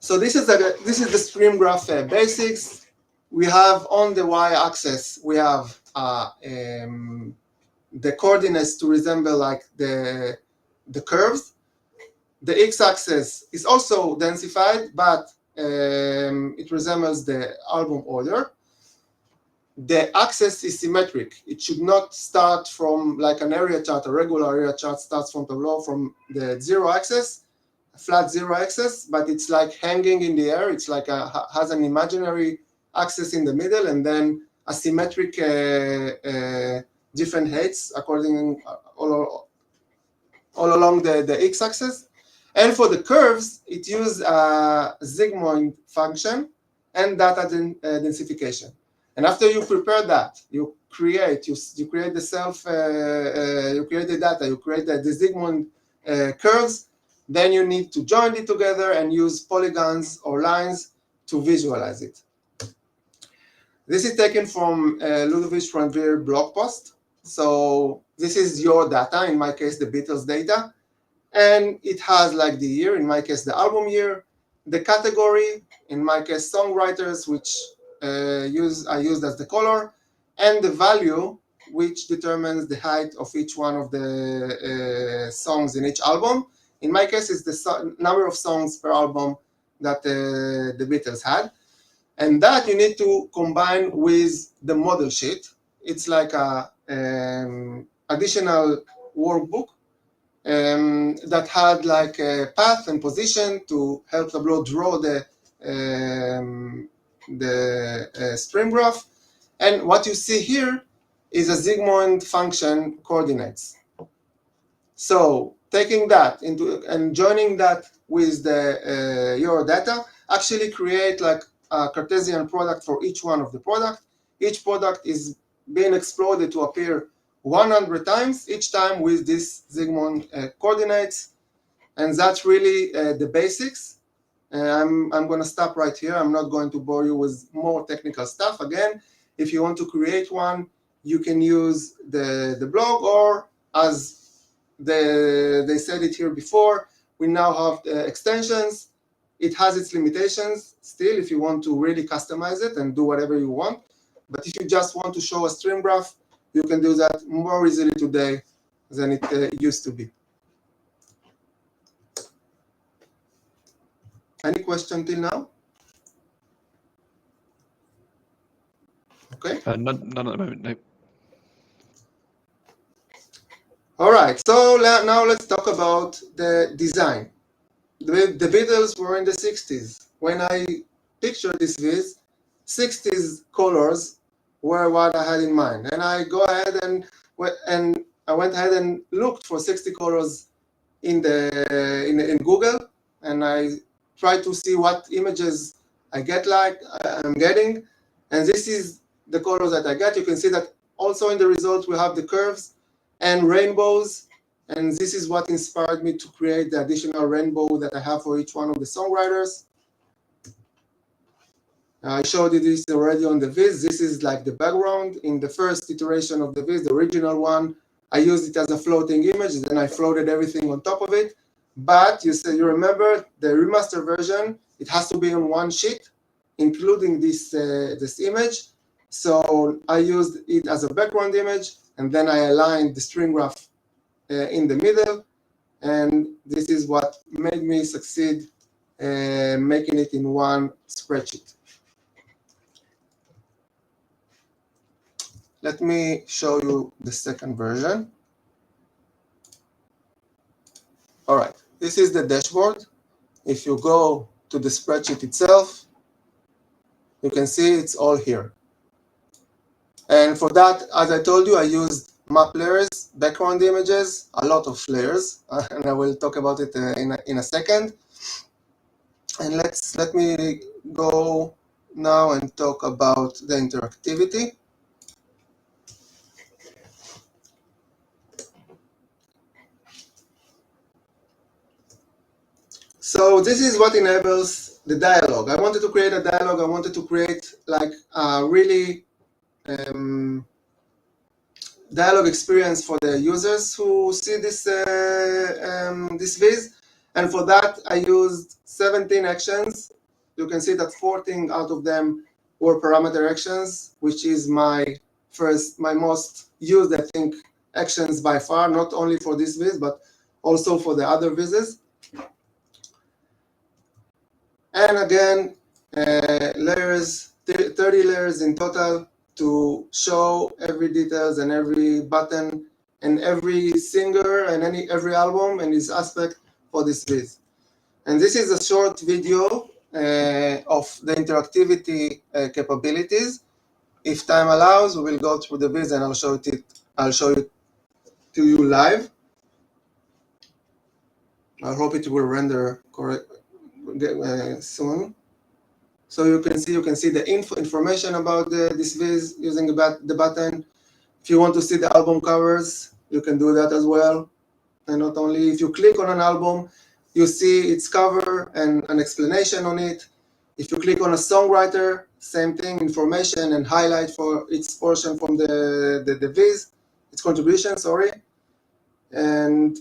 So this is the stream graph basics. We have on the y-axis, we have the coordinates to resemble like the curves. The x-axis is also densified, but it resembles the album order. The axis is symmetric. It should not start from like an area chart. A regular area chart starts from Tableau from the zero axis, flat zero axis, but it's like hanging in the air. It's like has an imaginary axis in the middle, and then a symmetric different heights according all along the x-axis. And for the curves, it uses a sigmoid function and data densification. And after you prepare that, you create the self, you create the data, you create the Zygmunt curves. Then you need to join it together and use polygons or lines to visualize it. This is taken from Ludovic Ranvier blog post. So this is your data, in my case, the Beatles data. And it has like the year, in my case, the album year, the category, in my case, songwriters, which I used as the color, and the value, which determines the height of each one of the songs in each album. In my case, it's the number of songs per album that the Beatles had. And that you need to combine with the model sheet. It's like a additional workbook that had like a path and position to help Tableau draw the stream graph. And what you see here is a Zygmunt function coordinates. So taking that into and joining that with the your data actually create like a Cartesian product for each one of the product. Each product is being exploded to appear 100 times, each time with this Zygmunt coordinates. And that's really the basics. I'm going to stop right here. I'm not going to bore you with more technical stuff. Again, if you want to create one, you can use the blog, or as they said it here before, we now have the extensions. It has its limitations still if you want to really customize it and do whatever you want. But if you just want to show a stream graph, you can do that more easily today than it used to be. Any question till now? Okay. None at the moment, no. All right, so now let's talk about the design. The Beatles were in the 60s. When I pictured this viz, 60s colors were what I had in mind. And I go ahead and I went ahead and looked for 60 colors in Google, and I tried to see what images I'm getting. And this is the colors that I get. You can see that also in the results we have the curves and rainbows, and this is what inspired me to create the additional rainbow that I have for each one of the songwriters. I showed you this already on the viz. This is like the background. In the first iteration of the viz, the original one, I used it as a floating image, then I floated everything on top of it. But you remember the remaster version, it has to be on one sheet, including this image. So I used it as a background image, and then I aligned the stream graph in the middle, and this is what made me succeed making it in one spreadsheet. Let me show you the second version. All right, this is the dashboard. If you go to the spreadsheet itself, you can see it's all here. And for that, as I told you, I used map layers, background images, a lot of layers, and I will talk about it in a second. And let me go now and talk about the interactivity. So this is what enables the dialogue. I wanted to create a dialogue. I wanted to create like a really dialogue experience for the users who see this this viz. And for that, I used 17 actions. You can see that 14 out of them were parameter actions, which is my most used, I think, actions by far, not only for this viz, but also for the other vizes. And again, layers, 30 layers in total to show every details and every button and every singer and every album and its aspect for this viz. And this is a short video of the interactivity capabilities. If time allows, we will go through the viz and I'll show it to you live. I hope it will render correct soon. So you can see the information about this viz using the button. If you want to see the album covers, you can do that as well. And not only, if you click on an album, you see its cover and an explanation on it. If you click on a songwriter, same thing, information and highlight for its portion from the viz, its contribution, sorry. And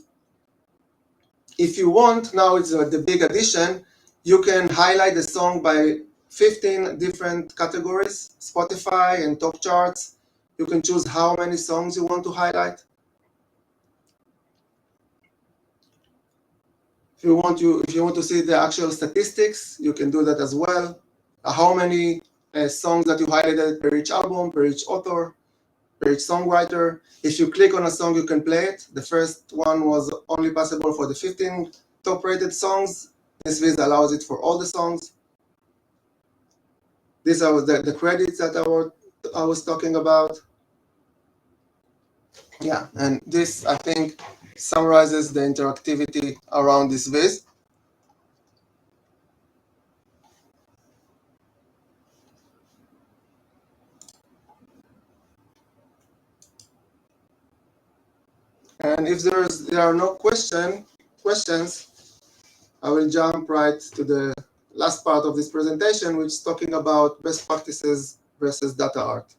if you want, now it's the big addition, you can highlight the song by 15 different categories, Spotify and top charts. You can choose how many songs you want to highlight. If you want to see the actual statistics, you can do that as well. How many songs that you highlighted per each album, per each author, per each songwriter. If you click on a song, you can play it. The first one was only possible for the 15 top-rated songs. This viz allows it for all the songs. These are the credits that I was talking about. Yeah, and this, I think, summarizes the interactivity around this viz. And if there are no questions, I will jump right to the last part of this presentation, which is talking about best practices versus data art.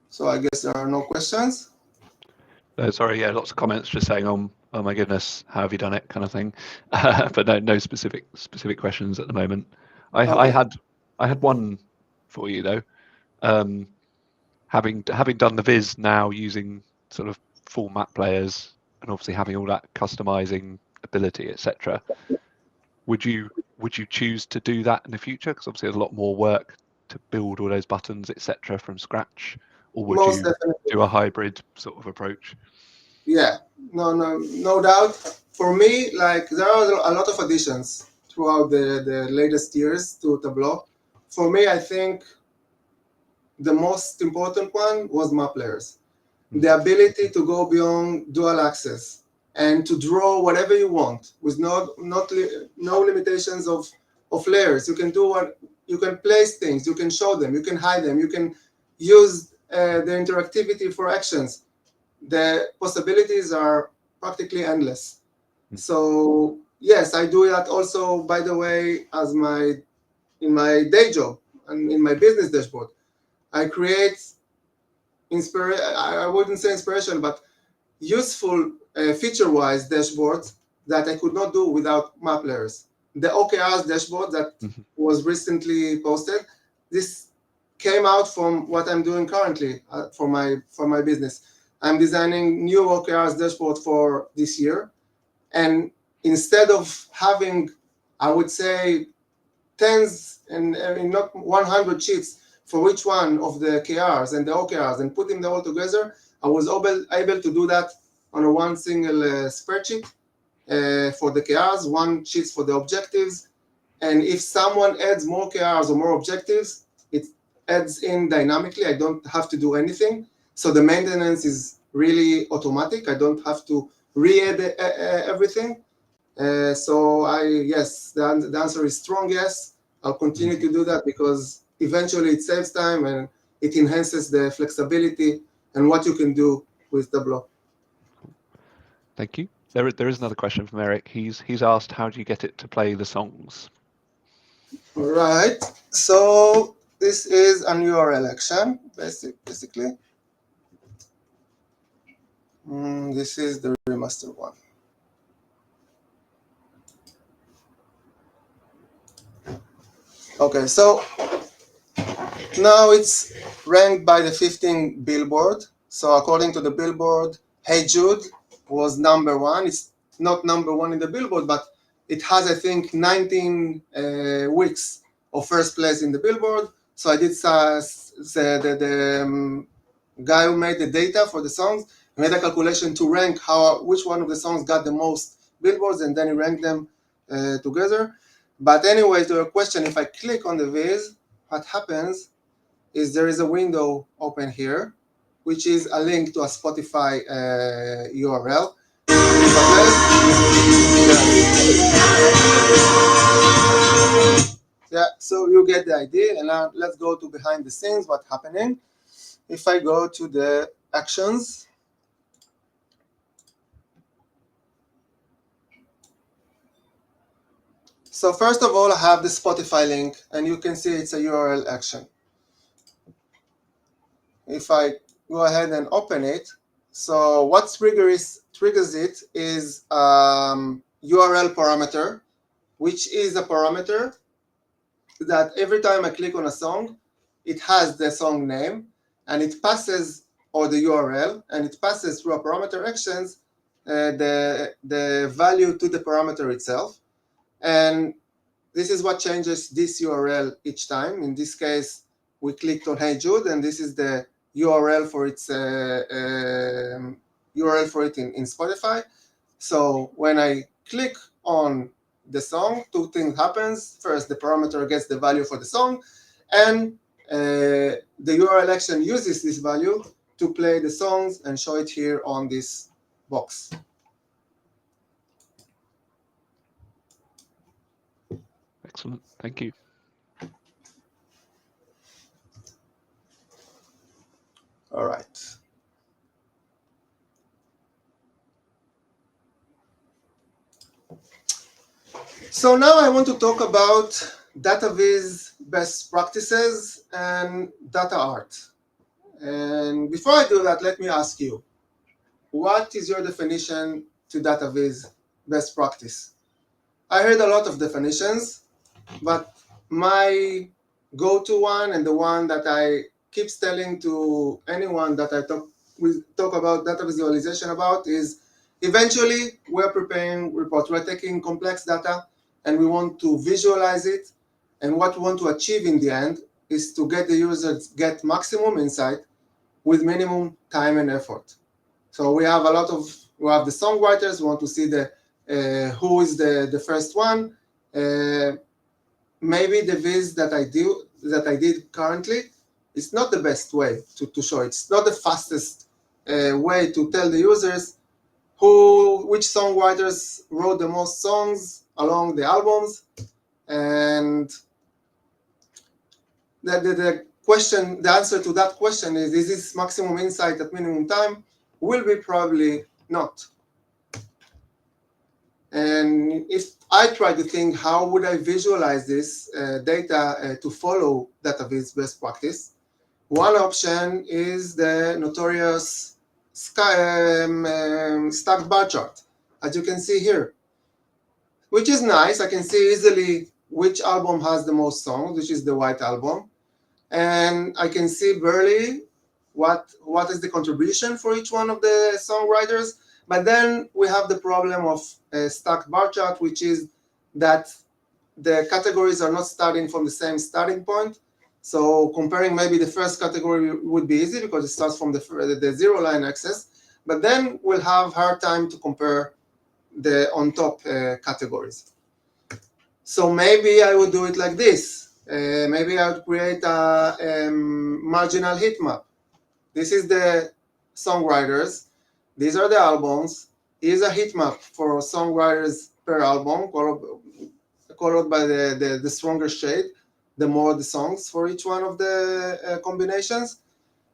So I guess there are no questions. Sorry, yeah, lots of comments just saying, oh my goodness, how have you done it, kind of thing. But no specific questions at the moment. I had one for you though. Having done the viz now using sort of full map players and obviously having all that customizing ability, etc. Would you choose to do that in the future? Because obviously there's a lot more work to build all those buttons, etc. from scratch. Or would Most you definitely do a hybrid sort of approach? Yeah, no doubt. For me, like, there are a lot of additions throughout the latest years to Tableau. For me, I think the most important one was map layers. The ability to go beyond dual access and to draw whatever you want with no limitations of layers. You can do you can place things, you can show them, you can hide them, you can use the interactivity for actions. The possibilities are practically endless. So yes, I do that also, by the way, in my day job and in my business dashboard. I create I wouldn't say inspiration, but useful feature-wise dashboards that I could not do without map layers. The OKRs dashboard that was recently posted, this came out from what I'm doing currently for my business. I'm designing new OKRs dashboard for this year, and instead of having, I would say, tens and not 100 sheets for each one of the KRs and the OKRs and putting them all together, I was able to do that on one single spreadsheet for the KRs, one sheet for the objectives. And if someone adds more KRs or more objectives, it adds in dynamically. I don't have to do anything. So the maintenance is really automatic. I don't have to re-add everything. Yes, the answer is strong yes. I'll continue to do that because eventually it saves time and it enhances the flexibility and what you can do with Tableau. Thank you. There is another question from Eric. He's asked, how do you get it to play the songs? All right. So this is a new URL action, basically. This is the remaster one. Okay, so now it's ranked by the 15 Billboard. So according to the Billboard, Hey Jude was #1. It's not #1 in the Billboard, but it has, I think, 19 weeks of first place in the Billboard. So I did the guy who made the data for the songs made a calculation to rank which one of the songs got the most Billboards, and then he ranked them together. But anyway, to your question, if I click on the viz, what happens is there is a window open here which is a link to a Spotify URL. Yeah, so you get the idea. And now let's go to behind the scenes, what's happening. If I go to the actions, so first of all, I have the Spotify link, and you can see it's a URL action. If I go ahead and open it, so what triggers it is URL parameter, which is a parameter that every time I click on a song, it has the song name, and it passes, or the URL, and it passes through a parameter actions the value to the parameter itself. And this is what changes this URL each time. In this case, we clicked on Hey Jude, and this is the URL for its URL for it in Spotify. So when I click on the song, two things happens. First, the parameter gets the value for the song, and the URL action uses this value to play the songs and show it here on this box. Excellent, thank you. All right. So now I want to talk about DataViz best practices and data art. And before I do that, let me ask you, what is your definition to DataViz best practice? I heard a lot of definitions, but my go-to one, and the one that I keep telling to anyone that I talk about data visualization about, is eventually we're preparing reports. We're taking complex data and we want to visualize it. And what we want to achieve in the end is to get the users get maximum insight with minimum time and effort. So we have we have the songwriters. We want to see the who is the first one. Maybe the viz that I did currently is not the best way to show it. It's not the fastest way to tell the users which songwriters wrote the most songs along the albums. And the answer to that question is this maximum insight at minimum time? Will be probably not. And if I try to think how would I visualize this data to follow DataViz best practice, one option is the notorious stacked bar chart, as you can see here, which is nice. I can see easily which album has the most songs, which is the White Album. And I can see barely what is the contribution for each one of the songwriters. But then we have the problem of a stacked bar chart, which is that the categories are not starting from the same starting point. So comparing maybe the first category would be easy because it starts from the zero line axis. But then we'll have hard time to compare the on top categories. So maybe I would do it like this. Maybe I would create a marginal heat map. This is the songwriters. These are the albums. Here's a heat map for songwriters per album, colored by the stronger shade, the more the songs for each one of the combinations.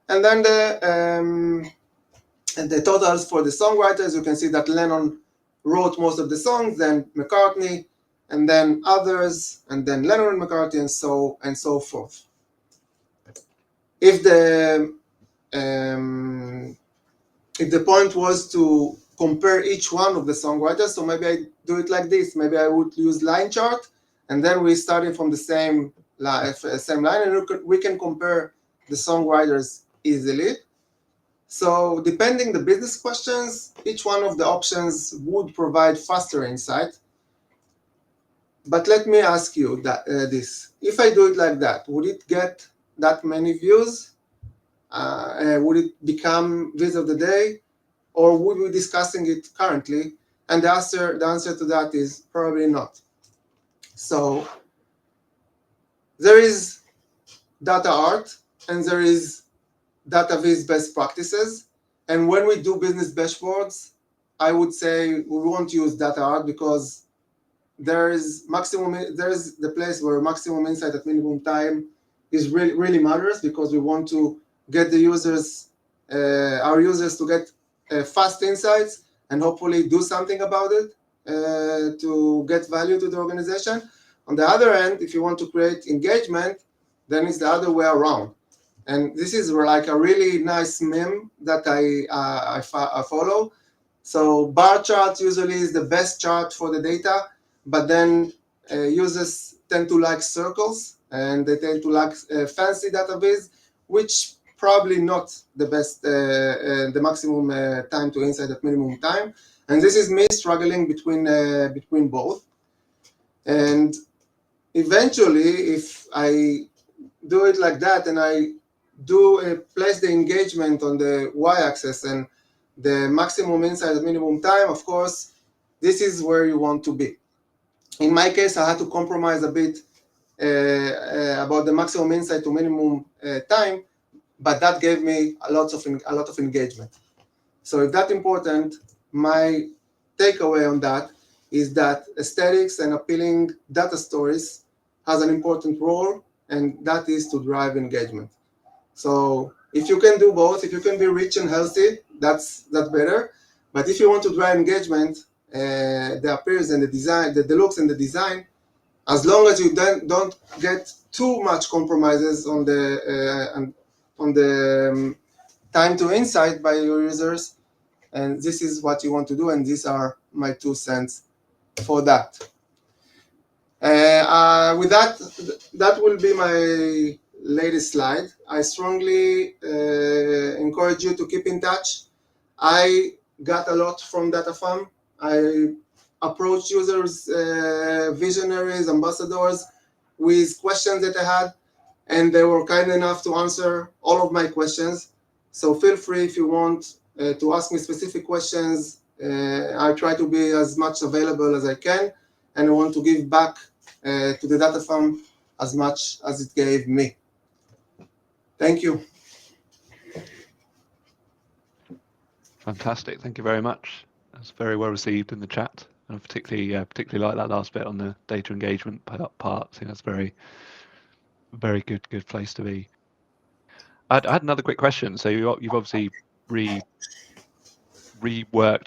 And then the totals for the songwriters. You can see that Lennon wrote most of the songs, then McCartney, and then others, and then Lennon and McCartney, and so forth. If the point was to compare each one of the songwriters, so maybe I do it like this. Maybe I would use line chart, and then we started from the same line, and we can compare the songwriters easily. So depending the business questions, each one of the options would provide faster insight. But let me ask you this. If I do it like that, would it get that many views? Would it become viz of the day? Or would we be discussing it currently? And the answer to that is probably not. So there is data art and there is data viz best practices. And when we do business dashboards, I would say we won't use data art because there is the place where maximum insight at minimum time is really matters, because we want to get the users, our users, to get fast insights and hopefully do something about it to get value to the organization. On the other end, if you want to create engagement, then it's the other way around. And this is like a really nice meme that I follow. So bar chart usually is the best chart for the data, but then users tend to like circles, and they tend to like fancy database, which probably not the best, the maximum time to insight at minimum time. And this is me struggling between both. And eventually, if I do it like that, and I do place the engagement on the y-axis and the maximum insight at minimum time, of course, this is where you want to be. In my case, I had to compromise a bit about the maximum insight to minimum time, but that gave me a lot of engagement. So if that's important, my takeaway on that is that aesthetics and appealing data stories has an important role, and that is to drive engagement. So if you can do both, if you can be rich and healthy, that's better. But if you want to drive engagement, the appearance and the design, the looks and the design, as long as you don't get too much compromises on the time to insight by your users, and this is what you want to do, and these are my 2 cents for that. With that will be my latest slide. I strongly encourage you to keep in touch. I got a lot from DataFarm. I approached users, visionaries, ambassadors with questions that I had, and they were kind enough to answer all of my questions. So feel free if you want to ask me specific questions. I try to be as much available as I can, and I want to give back to the DataFarm as much as it gave me. Thank you. Fantastic. Thank you very much. That's very well received in the chat. And I particularly like that last bit on the data engagement part. I think that's very good place to be. I had another quick question. So you've obviously reworked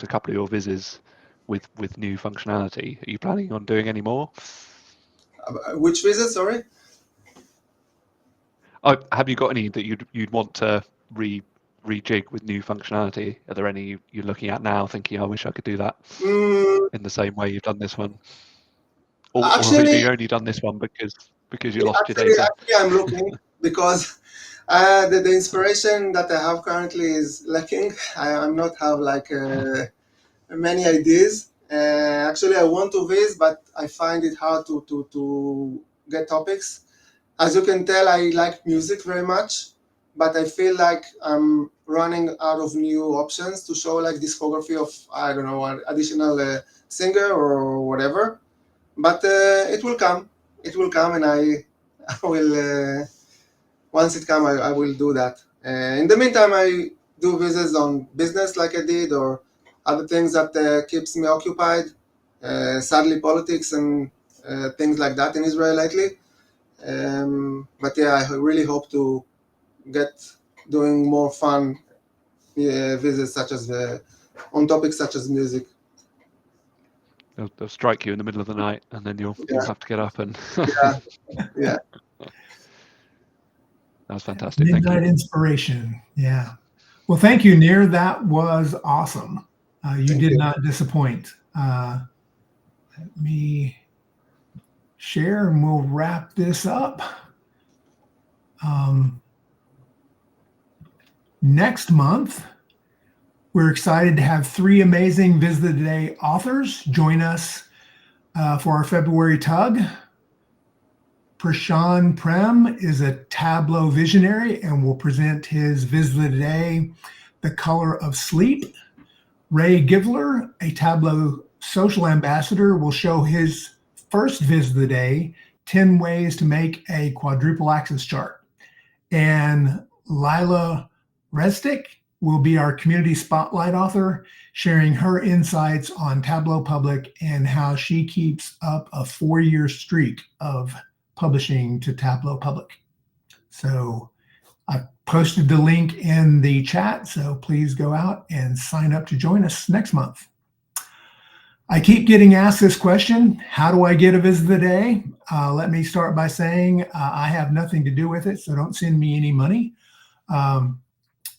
a couple of your vises with new functionality. Are you planning on doing any more? Which visit, sorry? Have you got any that you'd want to rejig with new functionality? Are there any you're looking at now thinking, I wish I could do that in the same way you've done this one? Or have you only done this one because you lost your data? Actually, I'm looking because the inspiration that I have currently is lacking. I'm not have like many ideas. Actually, I want to viz, but I find it hard to get topics. As you can tell, I like music very much, but I feel like I'm running out of new options to show like discography of, I don't know, an additional singer or whatever. But it will come, and I will, once it comes, I will do that. In the meantime, I do visits on business like I did, or other things that keeps me occupied, sadly politics and things like that in Israel lately. But yeah, I really hope to get doing more fun visits such as on topics such as music. They'll strike you in the middle of the night, and then you'll have to get up and. Yeah. That's fantastic. Midnight Thank you. inspiration. Yeah. Well, thank you, Nir. That was awesome. You did not disappoint. Let me share and we'll wrap this up. Next month, we're excited to have 3 amazing Visit the Day authors join us for our February TUG. Prashan Prem is a Tableau visionary and will present his Visit the Day, The Color of Sleep. Ray Givler, a Tableau Social Ambassador, will show his first Visit the Day, 10 ways to make a quadruple axis chart. And Lila Restic will be our community spotlight author, sharing her insights on Tableau Public and how she keeps up a 4-year streak of publishing to Tableau Public. So I posted the link in the chat, so please go out and sign up to join us next month. I keep getting asked this question, how do I get a visit of the day? Let me start by saying I have nothing to do with it, so don't send me any money.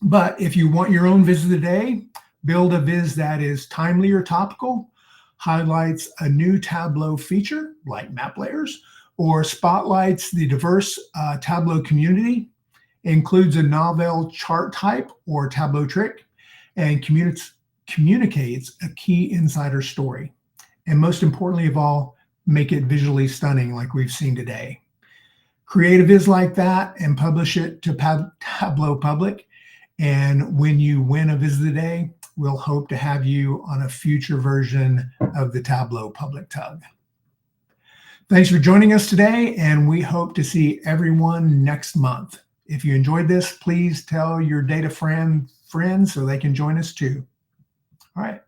But if you want your own visit of the day, build a viz that is timely or topical, highlights a new Tableau feature like map layers, or spotlights the diverse Tableau community, includes a novel chart type or Tableau trick, and communicates a key insider story. And most importantly of all, make it visually stunning like we've seen today. Create a viz like that and publish it to Tableau Public. And when you win a visit of the day, we'll hope to have you on a future version of the Tableau Public TUG. Thanks for joining us today, and we hope to see everyone next month. If you enjoyed this, please tell your data friends so they can join us too. All right.